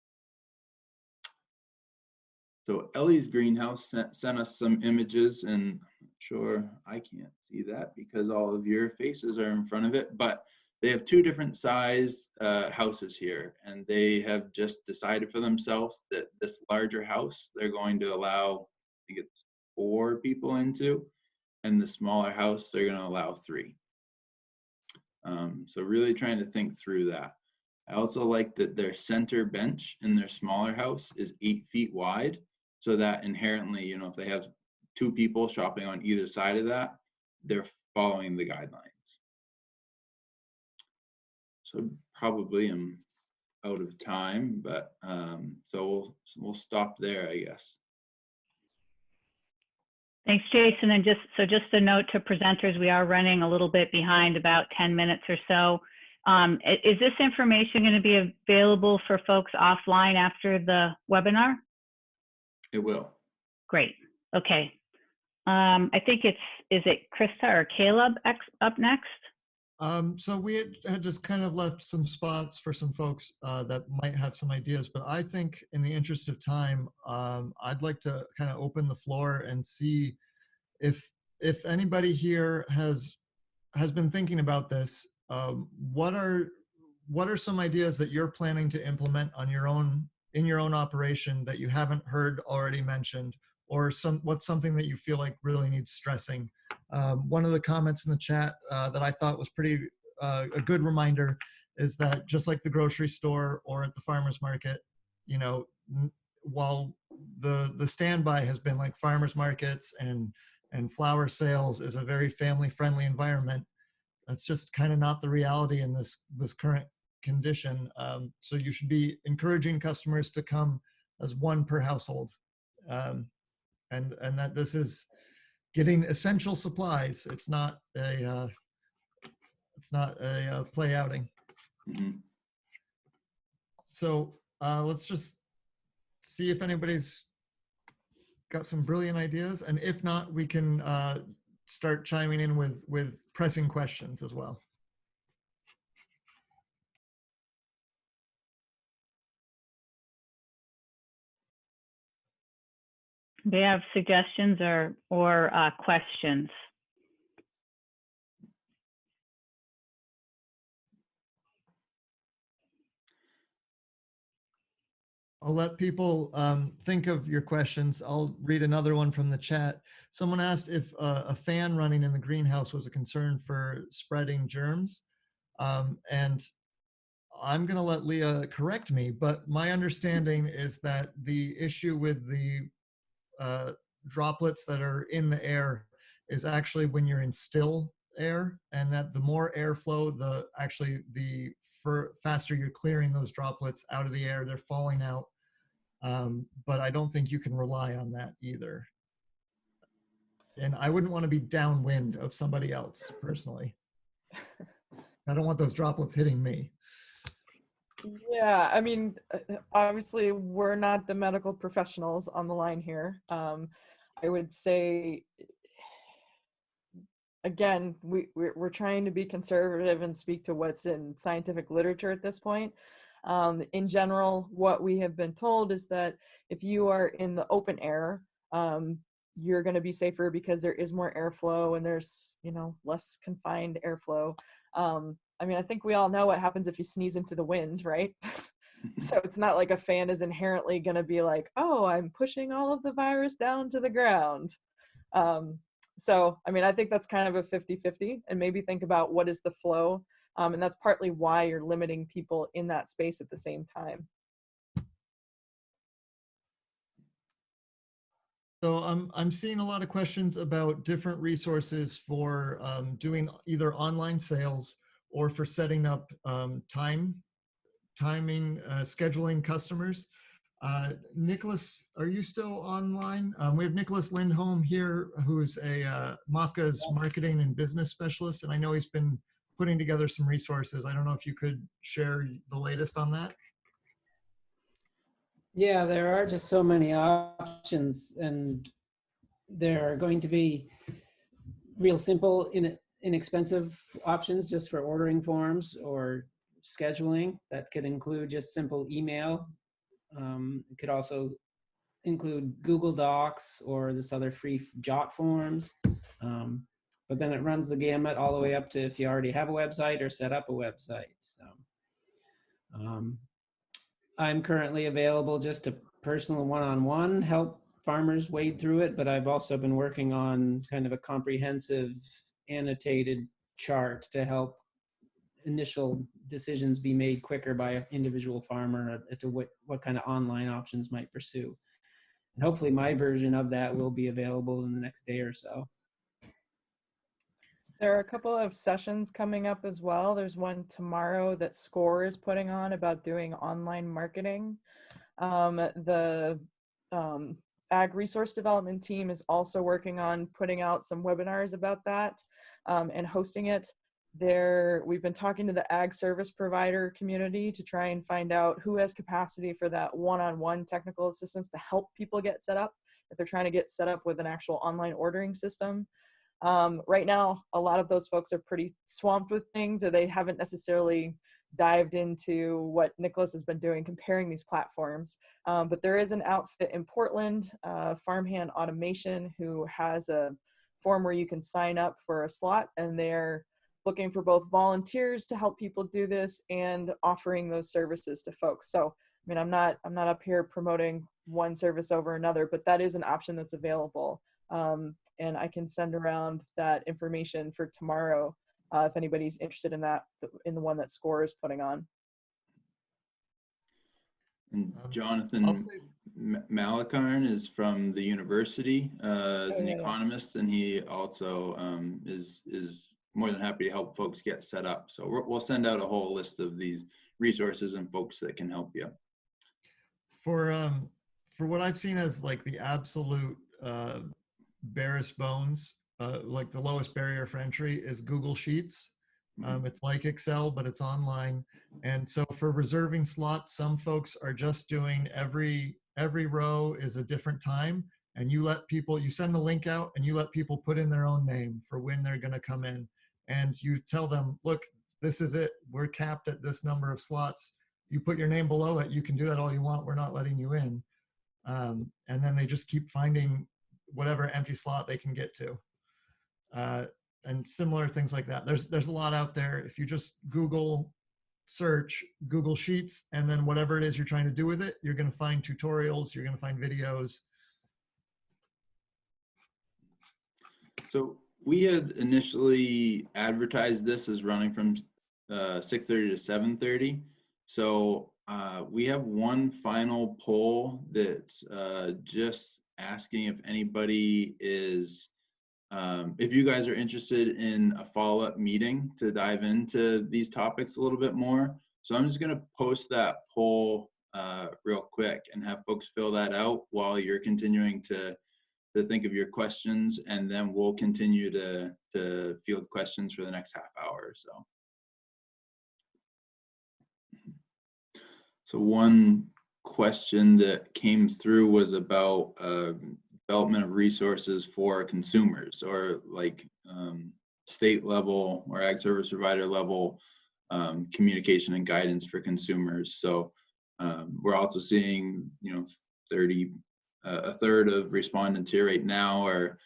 So Elly's greenhouse sent us some images, and I'm sure I can't see that because all of your faces are in front of it, but they have 2 different size houses here, and they have just decided for themselves that this larger house, they're going to allow, I think it's 4 people into, and the smaller house, they're gonna allow 3. So really trying to think through that. I also like that their center bench in their smaller house is 8 feet wide, so that inherently, if they have 2 people shopping on either side of that, they're following the guidelines. So probably I'm out of time, but so we'll stop there, I guess. Thanks, Jason. And just a note to presenters, we are running a little bit behind, about 10 minutes or so. Is this information going to be available for folks offline after the webinar? It will. Great. Okay. I think is it Krista or Caleb up next? So we had just kind of left some spots for some folks that might have some ideas, but I think in the interest of time, I'd like to kind of open the floor and see if anybody here has been thinking about this. What are some ideas that you're planning to implement on your own in your own operation that you haven't heard already mentioned, or what's something that you feel like really needs stressing. One of the comments in the chat that I thought was pretty a good reminder is that just like the grocery store or at the farmer's market, you know, while the standby has been like farmers markets and flower sales is a very family friendly environment, that's just kind of not the reality in this current condition. So you should be encouraging customers to come as one per household, and that this is getting essential supplies. It's not a play outing. Mm-hmm. So let's just see if anybody's got some brilliant ideas, and if not, we can start chiming in with pressing questions as well. Do you have suggestions or questions? I'll let people think of your questions. I'll read another one from the chat. Someone asked if a fan running in the greenhouse was a concern for spreading germs. And I'm going to let Leah correct me, but my understanding is that the issue with the droplets that are in the air is actually when you're in still air, and that the more airflow, the faster you're clearing those droplets out of the air, they're falling out. But I don't think you can rely on that either. And I wouldn't want to be downwind of somebody else personally. I don't want those droplets hitting me. Yeah, I mean, obviously we're not the medical professionals on the line here. I would say, again, we're trying to be conservative and speak to what's in scientific literature at this point. In general, what we have been told is that if you are in the open air, you're going to be safer because there is more airflow and there's, you know, less confined airflow. I mean, I think we all know what happens if you sneeze into the wind, right? So it's not like a fan is inherently going to be like, oh, I'm pushing all of the virus down to the ground. So, I mean, I think that's kind of a 50-50, and maybe think about what is the flow. And that's partly why you're limiting people in that space at the same time. So I'm seeing a lot of questions about different resources for doing either online sales or for setting up timing, scheduling customers. Nicholas, are you still online? We have Nicholas Lindholm here, who's a MOFGA's marketing and business specialist, and I know he's been putting together some resources. I don't know if you could share the latest on that. Yeah, there are just so many options, and there are going to be real simple, inexpensive options just for ordering forms or scheduling. That could include just simple email. It could also include Google Docs or this other free Jot forms. But then it runs the gamut all the way up to if you already have a website or set up a website. So I'm currently available just to personal one-on-one help farmers wade through it, but I've also been working on kind of a comprehensive annotated chart to help initial decisions be made quicker by an individual farmer as to what kind of online options might pursue. And hopefully my version of that will be available in the next day or so. There are a couple of sessions coming up as well. There's one tomorrow that SCORE is putting on about doing online marketing. The Ag Resource Development team is also working on putting out some webinars about that and hosting it. We've been talking to the ag service provider community to try and find out who has capacity for that one-on-one technical assistance to help people get set up if they're trying to get set up with an actual online ordering system. Right now, a lot of those folks are pretty swamped with things, or they haven't necessarily dived into what Nicholas has been doing, comparing these platforms. But there is an outfit in Portland, Farmhand Automation, who has a form where you can sign up for a slot, and they're looking for both volunteers to help people do this and offering those services to folks. So mean, I'm not up here promoting one service over another, but that is an option that's available. And I can send around that information for tomorrow if anybody's interested in that, in the one that SCORE is putting on. And Jonathan Malakarn is from the university as an economist, and he also is more than happy to help folks get set up. So we'll send out a whole list of these resources and folks that can help you. For what I've seen as like the absolute barest bones, like the lowest barrier for entry is Google Sheets. It's like Excel, but it's online. And so for reserving slots, some folks are just doing every row is a different time. And you send the link out and you let people put in their own name for when they're going to come in. And you tell them, look, this is it. We're capped at this number of slots. You put your name below it. You can do that all you want. We're not letting you in. And then they just keep finding whatever empty slot they can get to. And similar things like that. There's a lot out there. If you just search Google Sheets, and then whatever it is you're trying to do with it, you're going to find tutorials, you're going to find videos. So we had initially advertised this as running from 6:30 to 7:30. So we have one final poll that's just asking if anybody is if you guys are interested in a follow-up meeting to dive into these topics a little bit more. So I'm just going to post that poll real quick and have folks fill that out while you're continuing to think of your questions, and then we'll continue to field questions for the next half hour or so. So one question that came through was about development of resources for consumers, or like state level or ag service provider level communication and guidance for consumers. So we're also seeing, a third of respondents here right now are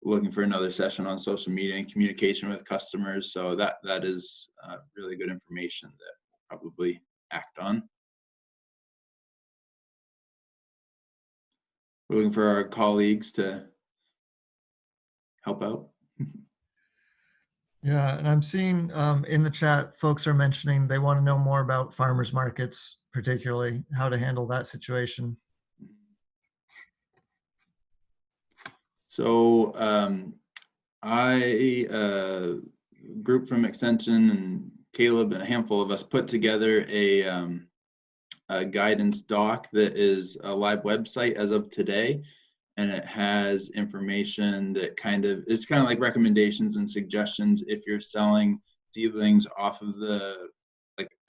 looking for another session on social media and communication with customers. So that is really good information that we'll probably act on. We're looking for our colleagues to help out. Yeah, and I'm seeing in the chat, folks are mentioning they want to know more about farmers markets, particularly how to handle that situation. So group from Extension and Caleb and a handful of us put together a guidance doc that is a live website as of today, and it has information that it's kind of like recommendations and suggestions if you're selling seedlings off of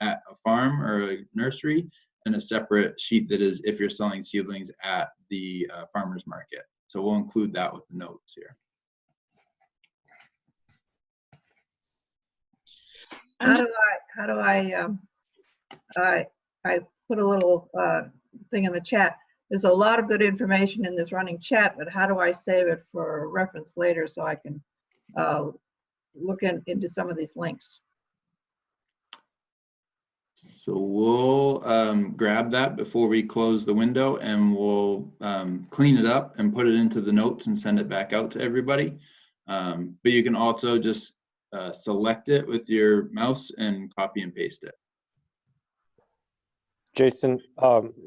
at a farm or a nursery, and a separate sheet that is if you're selling seedlings at the farmers market. So we'll include that with the notes here. I put a little thing in the chat. There's a lot of good information in this running chat, but how do I save it for reference later so I can look into some of these links? So we'll grab that before we close the window, and we'll clean it up and put it into the notes and send it back out to everybody. But you can also just select it with your mouse and copy and paste it. Jason,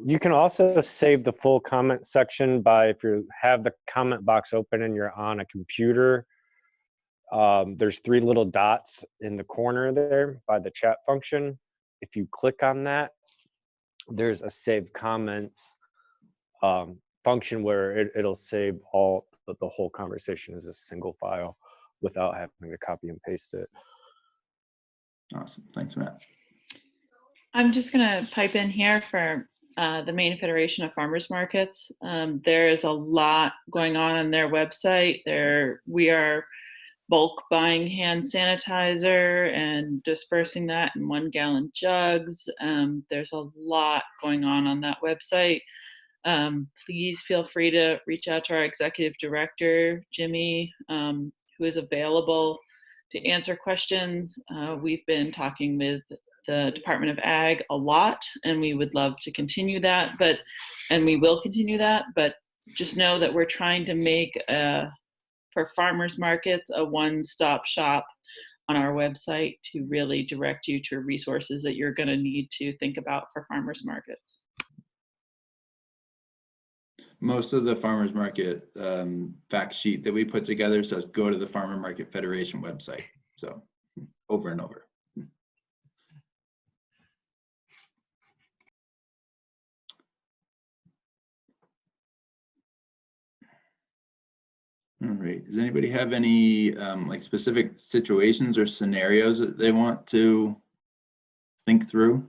you can also save the full comment section by, if you have the comment box open and you're on a computer, there's 3 little dots in the corner there by the chat function. If you click on that, there's a save comments function where it'll save the whole conversation as a single file without having to copy and paste it. Awesome, thanks, Matt. I'm just going to pipe in here for the Maine Federation of Farmers Markets. There is a lot going on their website. We are bulk buying hand sanitizer and dispersing that in 1-gallon jugs. There's a lot going on that website. Please feel free to reach out to our executive director, Jimmy, who is available to answer questions. We've been talking with the Department of Ag a lot, and we would love to continue that, and we will continue that, but just know that we're trying to make for farmers markets a one-stop shop on our website to really direct you to resources that you're going to need to think about for farmers markets. Most of the farmers market fact sheet that we put together says go to the Farmer Market Federation website. So over and over. All right. Does anybody have any like specific situations or scenarios that they want to think through?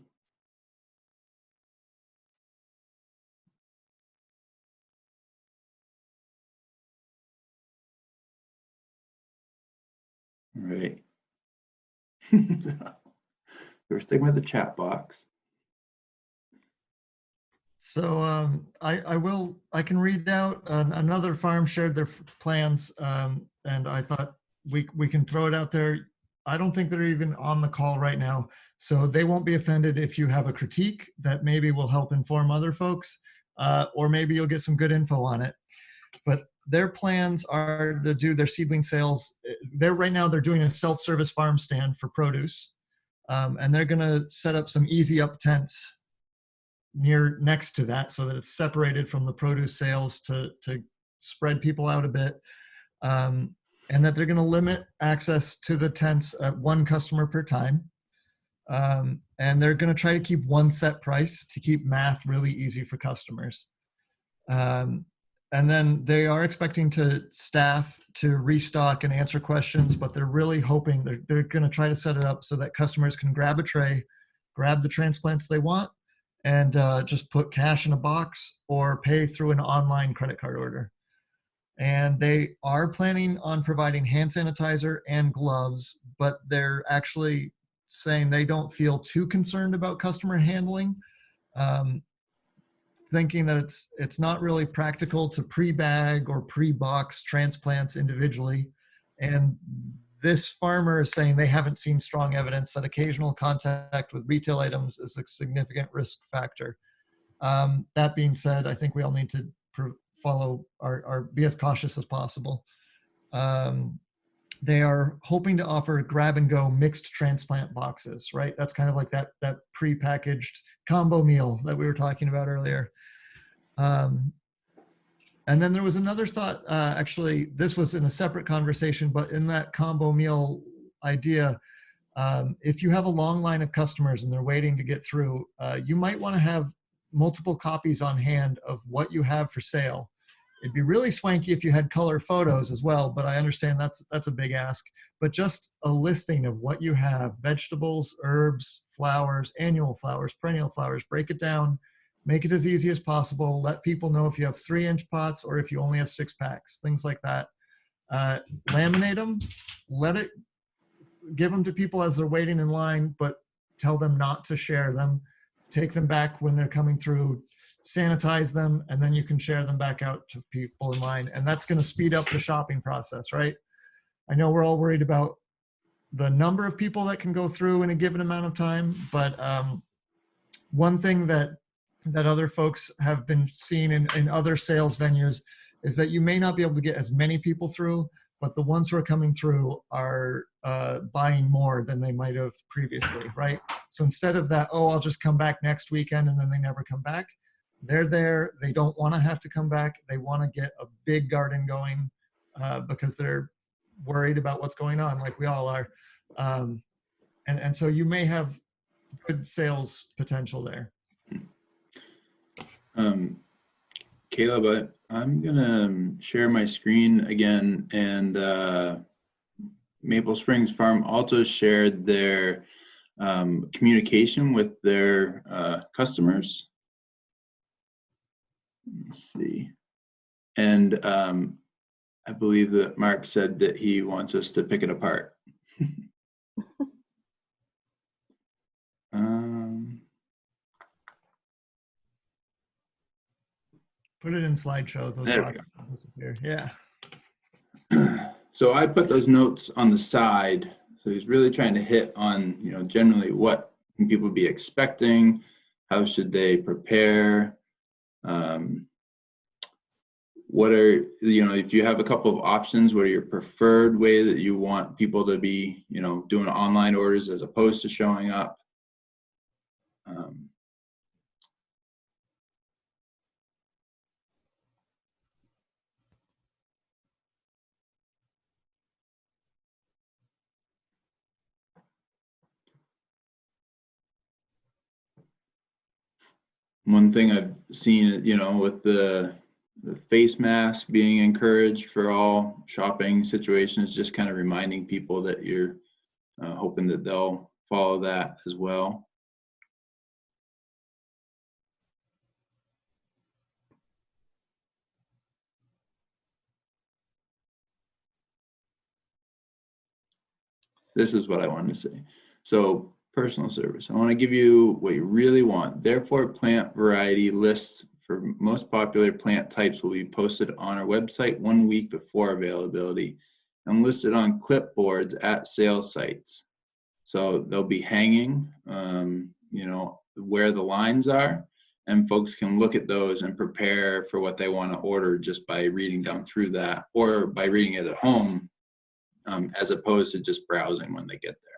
All right. We're sticking with the chat box. So I can read out another farm shared their plans, and I thought we can throw it out there. I don't think they're even on the call right now, so they won't be offended if you have a critique that maybe will help inform other folks, or maybe you'll get some good info on it. But their plans are to do their seedling sales. Right now they're doing a self-service farm stand for produce, and they're going to set up some easy up tents next to that so that it's separated from the produce sales to spread people out a bit, and that they're going to limit access to the tents at one customer per time, and they're going to try to keep one set price to keep math really easy for customers, and then they are expecting to staff to restock and answer questions, but they're really hoping they're going to try to set it up so that customers can grab a tray, grab the transplants they want, and just put cash in a box or pay through an online credit card order. And they are planning on providing hand sanitizer and gloves, but they're actually saying they don't feel too concerned about customer handling, thinking that it's not really practical to pre-bag or pre-box transplants individually. And this farmer is saying they haven't seen strong evidence that occasional contact with retail items is a significant risk factor. That being said, I think we all need to follow be as cautious as possible. They are hoping to offer grab and go mixed transplant boxes, right? That's kind of like that pre-packaged combo meal that we were talking about earlier. And then there was another thought, actually, this was in a separate conversation, but in that combo meal idea, if you have a long line of customers and they're waiting to get through, you might want to have multiple copies on hand of what you have for sale. It'd be really swanky if you had color photos as well, but I understand that's a big ask. But just a listing of what you have: vegetables, herbs, flowers, annual flowers, perennial flowers. Break it down, make it as easy as possible. Let people know if you have 3-inch pots or if you only have 6 packs, things like that. Laminate them, give them to people as they're waiting in line, but tell them not to share them. Take them back when they're coming through, sanitize them, and then you can share them back out to people in line. And that's going to speed up the shopping process, right? I know we're all worried about the number of people that can go through in a given amount of time, but one thing that other folks have been seeing in other sales venues is that you may not be able to get as many people through, but the ones who are coming through are buying more than they might have previously, right? So instead of that, oh, I'll just come back next weekend and then they never come back, they're there. They don't want to have to come back. They want to get a big garden going because they're worried about what's going on, like we all are. And so you may have good sales potential there. Caleb, I'm gonna share my screen again, and Maple Springs Farm also shared their communication with their customers. Let's see. And I believe that Mark said that he wants us to pick it apart. Put it in slideshow. There we go. Disappear. Yeah. So I put those notes on the side. So he's really trying to hit on, generally what can people be expecting? How should they prepare? What are, if you have a couple of options, what are your preferred way that you want people to be, doing online orders as opposed to showing up? One thing I've seen, with the face mask being encouraged for all shopping situations, just kind of reminding people that you're hoping that they'll follow that as well. This is what I wanted to say. So personal service. I want to give you what you really want. Therefore, plant variety lists for most popular plant types will be posted on our website 1 week before availability and listed on clipboards at sales sites. So they'll be hanging, where the lines are, and folks can look at those and prepare for what they want to order just by reading down through that, or by reading it at home, as opposed to just browsing when they get there.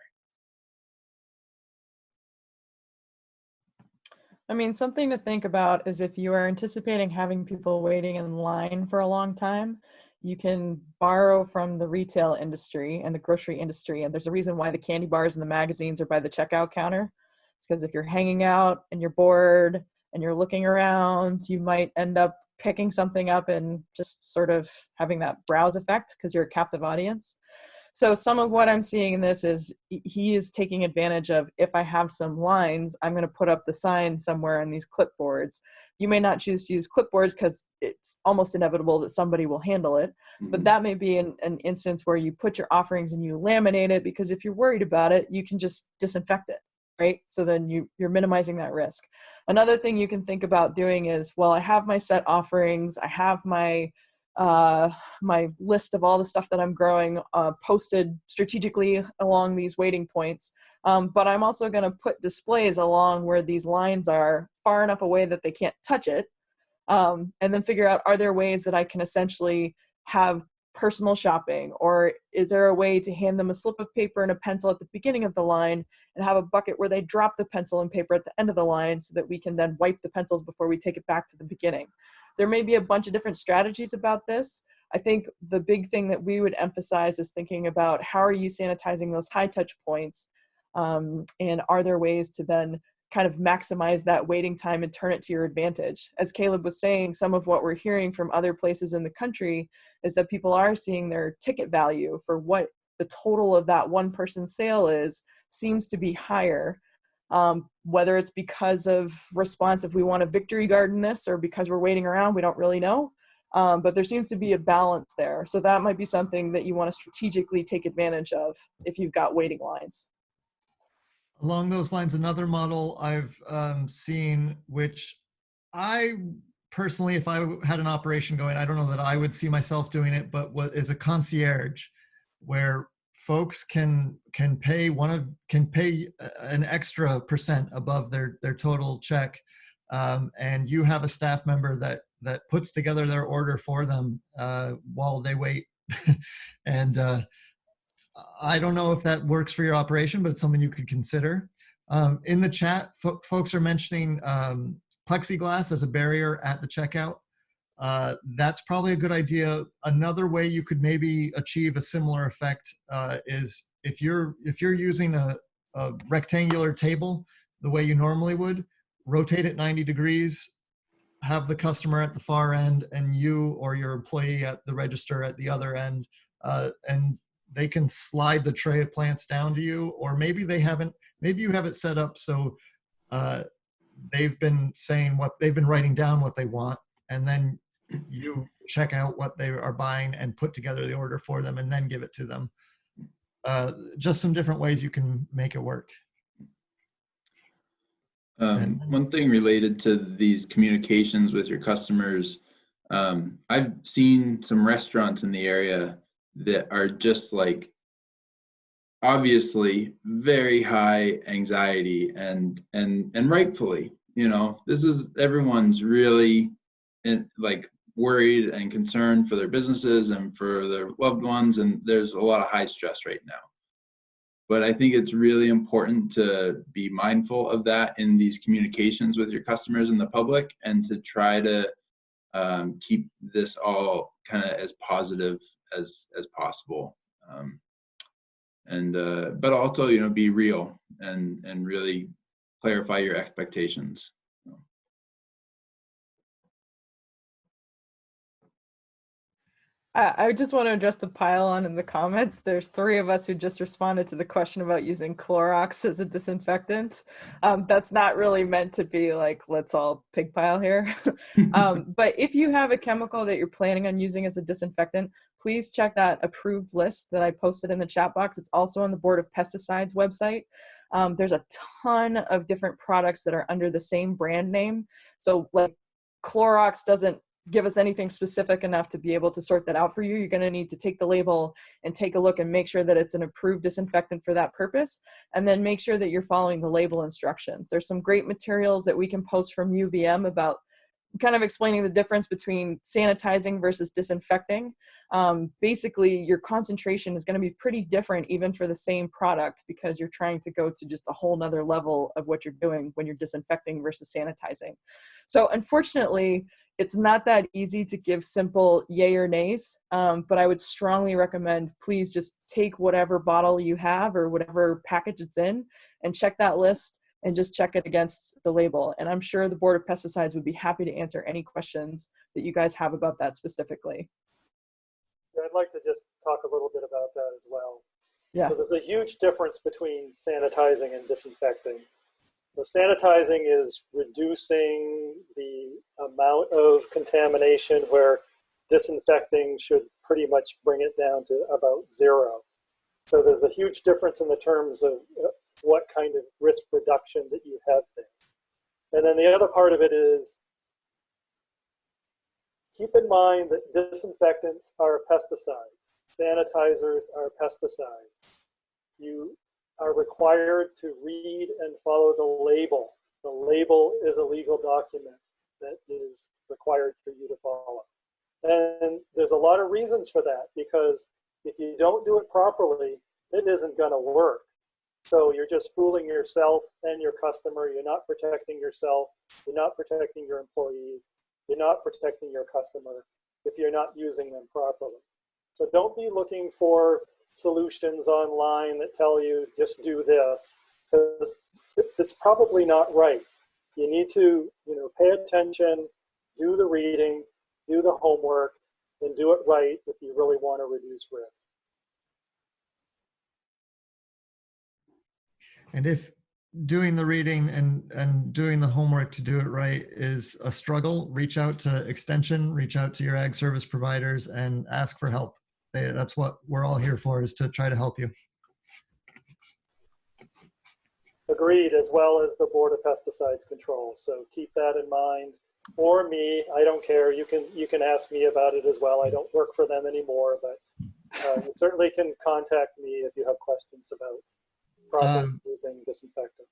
I mean, something to think about is if you are anticipating having people waiting in line for a long time, you can borrow from the retail industry and the grocery industry. And there's a reason why the candy bars and the magazines are by the checkout counter. It's because if you're hanging out and you're bored and you're looking around, you might end up picking something up and just sort of having that browse effect because you're a captive audience. So some of what I'm seeing in this is he is taking advantage of, if I have some lines, I'm going to put up the sign somewhere in these clipboards. You may not choose to use clipboards because it's almost inevitable that somebody will handle it. But that may be an instance where you put your offerings and you laminate it, because if you're worried about it, you can just disinfect it, right? So then you're minimizing that risk. Another thing you can think about doing is, well, I have my set offerings, I have my list of all the stuff that I'm growing posted strategically along these waiting points. But I'm also going to put displays along where these lines are far enough away that they can't touch it. And then figure out, are there ways that I can essentially have personal shopping, or is there a way to hand them a slip of paper and a pencil at the beginning of the line and have a bucket where they drop the pencil and paper at the end of the line so that we can then wipe the pencils before we take it back to the beginning? There may be a bunch of different strategies about this. I think the big thing that we would emphasize is thinking about, how are you sanitizing those high touch points? And are there ways to then kind of maximize that waiting time and turn it to your advantage? As Caleb was saying, some of what we're hearing from other places in the country is that people are seeing their ticket value for what the total of that one person sale is seems to be higher. Whether it's because of response, if we want a victory garden this, or because we're waiting around, we don't really know. But there seems to be a balance there. So that might be something that you want to strategically take advantage of if you've got waiting lines. Along those lines, another model I've seen, which I personally, if I had an operation going, I don't know that I would see myself doing it, but what is a concierge, where folks can pay an extra % above their total check, and you have a staff member that puts together their order for them while they wait. And I don't know if that works for your operation, but it's something you could consider. In the chat, folks are mentioning plexiglass as a barrier at the checkout. That's probably a good idea. Another way you could maybe achieve a similar effect is if you're using a rectangular table the way you normally would, rotate it 90 degrees, have the customer at the far end and you or your employee at the register at the other end, and they can slide the tray of plants down to you. Or maybe you have it set up so they've been writing down what they want, and then you check out what they are buying and put together the order for them and then give it to them. Just some different ways you can make it work. One thing related to these communications with your customers, I've seen some restaurants in the area that are just like obviously very high anxiety and rightfully, you know, this is, everyone's really like worried and concerned for their businesses and for their loved ones, and there's a lot of high stress right now. But I think it's really important to be mindful of that in these communications with your customers and the public, and to try to keep this all kind of as positive as possible. But also, you know, be real and really clarify your expectations. I just want to address the pile on in the comments. There's 3 of us who just responded to the question about using Clorox as a disinfectant. That's not really meant to be like, let's all pig pile here. But if you have a chemical that you're planning on using as a disinfectant, please check that approved list that I posted in the chat box. It's also on the Board of Pesticides website. There's a ton of different products that are under the same brand name. So like Clorox doesn't give us anything specific enough to be able to sort that out for you. You're going to need to take the label and take a look and make sure that it's an approved disinfectant for that purpose, and then make sure that you're following the label instructions. There's some great materials that we can post from UVM about kind of explaining the difference between sanitizing versus disinfecting. Basically, your concentration is going to be pretty different even for the same product, because you're trying to go to just a whole nother level of what you're doing when you're disinfecting versus sanitizing. So unfortunately, it's not that easy to give simple yay or nays, but I would strongly recommend, please just take whatever bottle you have or whatever package it's in and check that list and just check it against the label. And I'm sure the Board of Pesticides would be happy to answer any questions that you guys have about that specifically. Yeah, I'd like to just talk a little bit about that as well. Yeah. So there's a huge difference between sanitizing and disinfecting. So sanitizing is reducing the amount of contamination, where disinfecting should pretty much bring it down to about 0. So there's a huge difference in the terms of what kind of risk reduction that you have there. And then the other part of it is, keep in mind that disinfectants are pesticides, sanitizers are pesticides. You are required to read and follow the label. The label is a legal document that is required for you to follow. And there's a lot of reasons for that, because if you don't do it properly, it isn't going to work. So you're just fooling yourself and your customer. You're not protecting yourself. You're not protecting your employees. You're not protecting your customer if you're not using them properly. So don't be looking for solutions online that tell you just do this, because it's probably not right. You need to, pay attention, do the reading, do the homework, and do it right if you really want to reduce risk. And if doing the reading and doing the homework to do it right is a struggle, reach out to Extension, reach out to your ag service providers and ask for help. That's what we're all here for, is to try to help you. Agreed, as well as the Board of Pesticides Control. So keep that in mind. Or me, I don't care. You can ask me about it as well. I don't work for them anymore, but you certainly can contact me if you have questions about properly using disinfectants.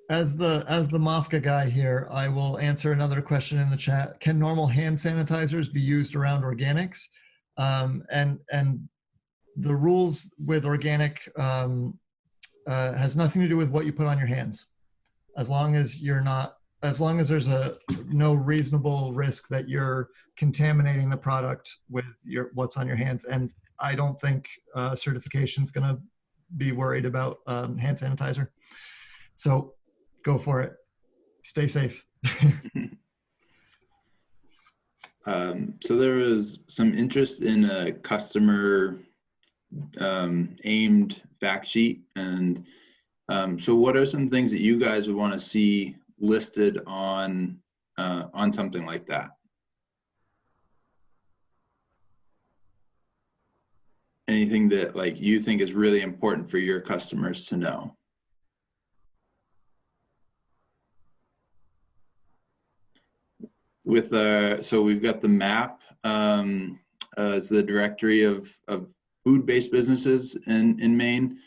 As the MOFGA guy here, I will answer another question in the chat. Can normal hand sanitizers be used around organics? And the rules with organic has nothing to do with what you put on your hands. As long as there's no reasonable risk that you're contaminating the product with what's on your hands. And I don't think certification is going to be worried about hand sanitizer. So go for it. Stay safe. So there was some interest in a customer aimed fact sheet. And so what are some things that you guys would want to see listed on something like that? Anything that like you think is really important for your customers to know? With so we've got the map as the directory of food-based businesses in Maine.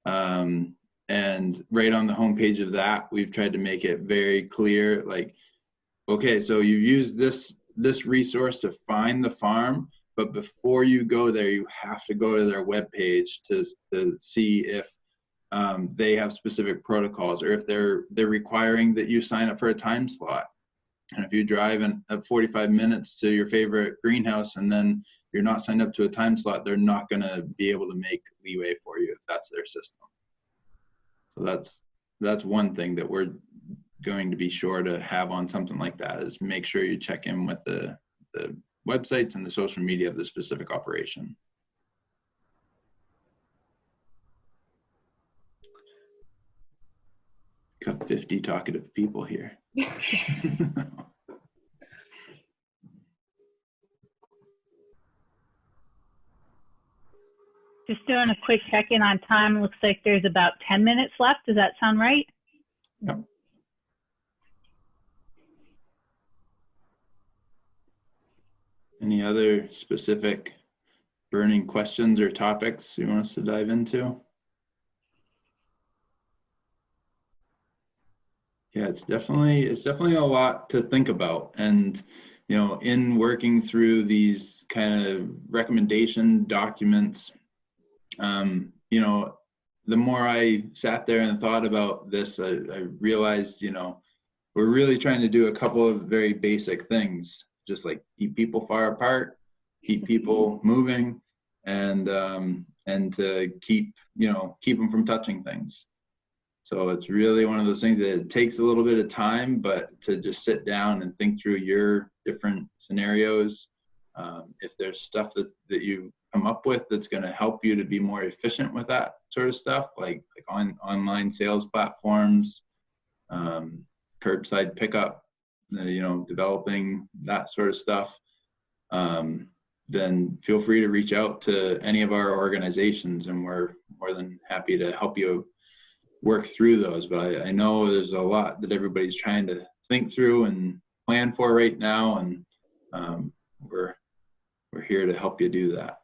And right on the homepage of that, we've tried to make it very clear, like, okay, so you use this resource to find the farm, but before you go there, you have to go to their webpage to see if they have specific protocols, or if they're requiring that you sign up for a time slot. And if you drive in 45 minutes to your favorite greenhouse and then you're not signed up to a time slot, they're not going to be able to make leeway for you if that's their system. So that's one thing that we're going to be sure to have on something like that, is make sure you check in with the websites and the social media of the specific operation. Got 50 talkative people here. Just doing a quick check-in on time. Looks like there's about 10 minutes left. Does that sound right? Yep. Any other specific burning questions or topics you want us to dive into? Yeah, it's definitely a lot to think about. And, you know, in working through these kind of recommendation documents, you know, the more I sat there and thought about this, I realized, you know, we're really trying to do a couple of very basic things, just like keep people far apart, keep people moving, and to keep them from touching things. So it's really one of those things that it takes a little bit of time, but to just sit down and think through your different scenarios. If there's stuff that you come up with that's going to help you to be more efficient with that sort of stuff, like online sales platforms, curbside pickup, you know, developing that sort of stuff, then feel free to reach out to any of our organizations, and we're more than happy to help you work through those. But I know there's a lot that everybody's trying to think through and plan for right now, and we're here to help you do that.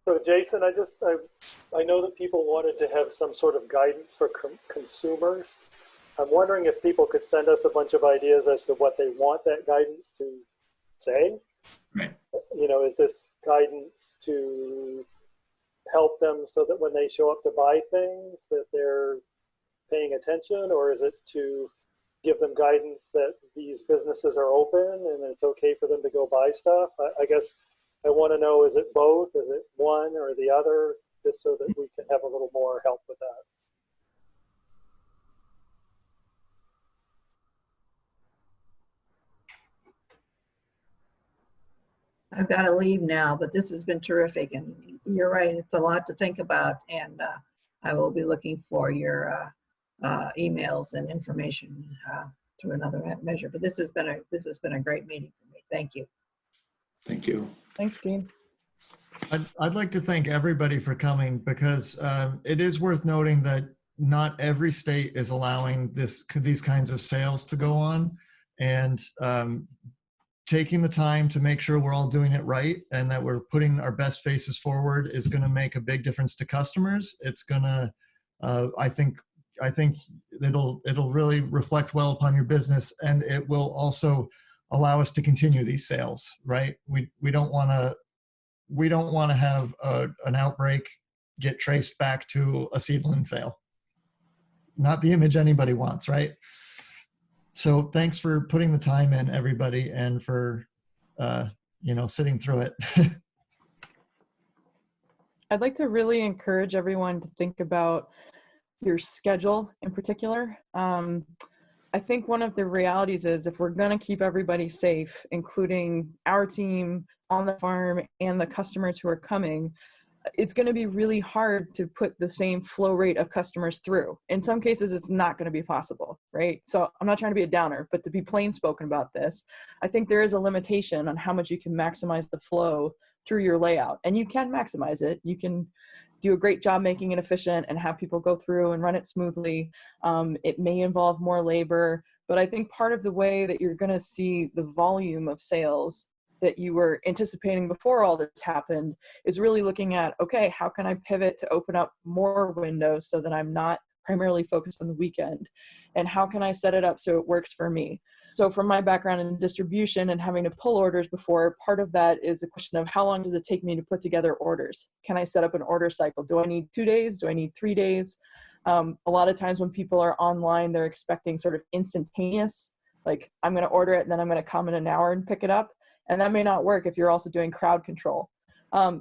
So Jason, I know that people wanted to have some sort of guidance for consumers. I'm wondering if people could send us a bunch of ideas as to what they want that guidance to say. Right. You know, is this guidance to help them so that when they show up to buy things that they're paying attention, or is it to give them guidance that these businesses are open and it's okay for them to go buy stuff? I guess I want to know, is it both? Is it one or the other? Just so that we can have a little more help with that. I've got to leave now, but this has been terrific, and you're right, it's a lot to think about, and I will be looking for your emails and information through another measure. But this has been a great meeting for me. Thank you. Thank you. Thanks, Dean. I'd like to thank everybody for coming, because it is worth noting that not every state is allowing these kinds of sales to go on, and taking the time to make sure we're all doing it right and that we're putting our best faces forward is going to make a big difference to customers. It's going to, I think it'll really reflect well upon your business, and it will also allow us to continue these sales, right? We don't want to have an outbreak get traced back to a seedling sale. Not the image anybody wants, right? So thanks for putting the time in, everybody, and for sitting through it. I'd like to really encourage everyone to think about your schedule in particular. I think one of the realities is, if we're going to keep everybody safe, including our team on the farm and the customers who are coming, it's going to be really hard to put the same flow rate of customers through. In some cases, it's not going to be possible, right? So I'm not trying to be a downer, but to be plain spoken about this, I think there is a limitation on how much you can maximize the flow through your layout. And you can maximize it. You can do a great job making it efficient and have people go through and run it smoothly. It may involve more labor, but I think part of the way that you're going to see the volume of sales that you were anticipating before all this happened is really looking at, okay, how can I pivot to open up more windows so that I'm not primarily focused on the weekend? And how can I set it up so it works for me? So from my background in distribution and having to pull orders before, part of that is a question of how long does it take me to put together orders? Can I set up an order cycle? Do I need 2 days? Do I need 3 days? A lot of times when people are online, they're expecting sort of instantaneous, like I'm going to order it and then I'm going to come in an hour and pick it up. And that may not work if you're also doing crowd control.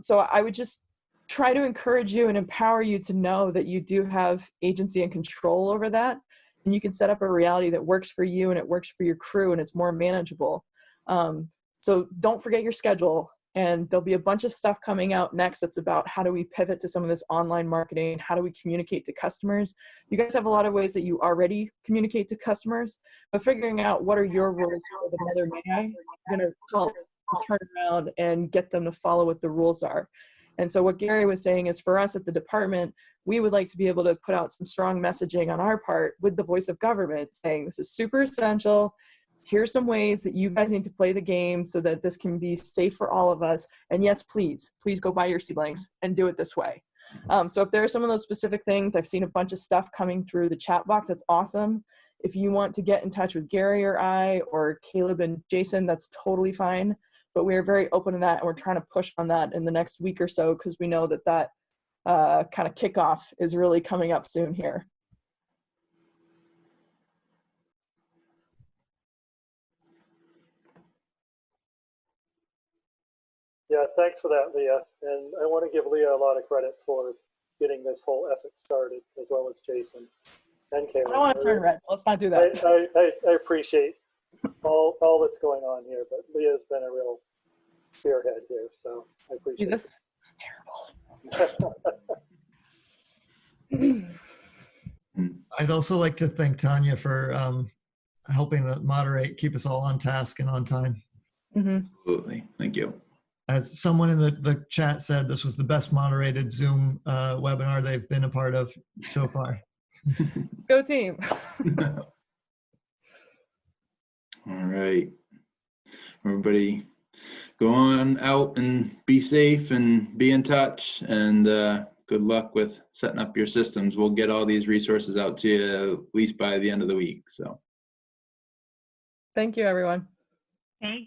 So I would just try to encourage you and empower you to know that you do have agency and control over that. And you can set up a reality that works for you and it works for your crew and it's more manageable. So don't forget your schedule. And there'll be a bunch of stuff coming out next that's about how do we pivot to some of this online marketing, how do we communicate to customers. You guys have a lot of ways that you already communicate to customers, but figuring out what are your rules for the Mother May I, you're going to help turn around and get them to follow what the rules are. And so what Gary was saying is for us at the department, we would like to be able to put out some strong messaging on our part with the voice of government saying this is super essential. Here's some ways that you guys need to play the game so that this can be safe for all of us. And yes, please go buy your seedlings and do it this way. So if there are some of those specific things, I've seen a bunch of stuff coming through the chat box. That's awesome. If you want to get in touch with Gary or I or Caleb and Jason, that's totally fine. But we are very open to that and we're trying to push on that in the next week or so because we know that that kind of kickoff is really coming up soon here. Yeah, thanks for that, Leah. And I want to give Leah a lot of credit for getting this whole effort started, as well as Jason and Caleb. I don't want to turn red. Let's not do that. I appreciate all that's going on here, but Leah's been a real spearhead here, so I appreciate this is terrible. I'd also like to thank Tanya for helping to moderate, keep us all on task and on time. Absolutely. Thank you. As someone in the chat said, this was the best moderated Zoom webinar they've been a part of so far. Go team. All right. Everybody go on out and be safe and be in touch, and good luck with setting up your systems. We'll get all these resources out to you at least by the end of the week. So thank you, everyone. Thank you.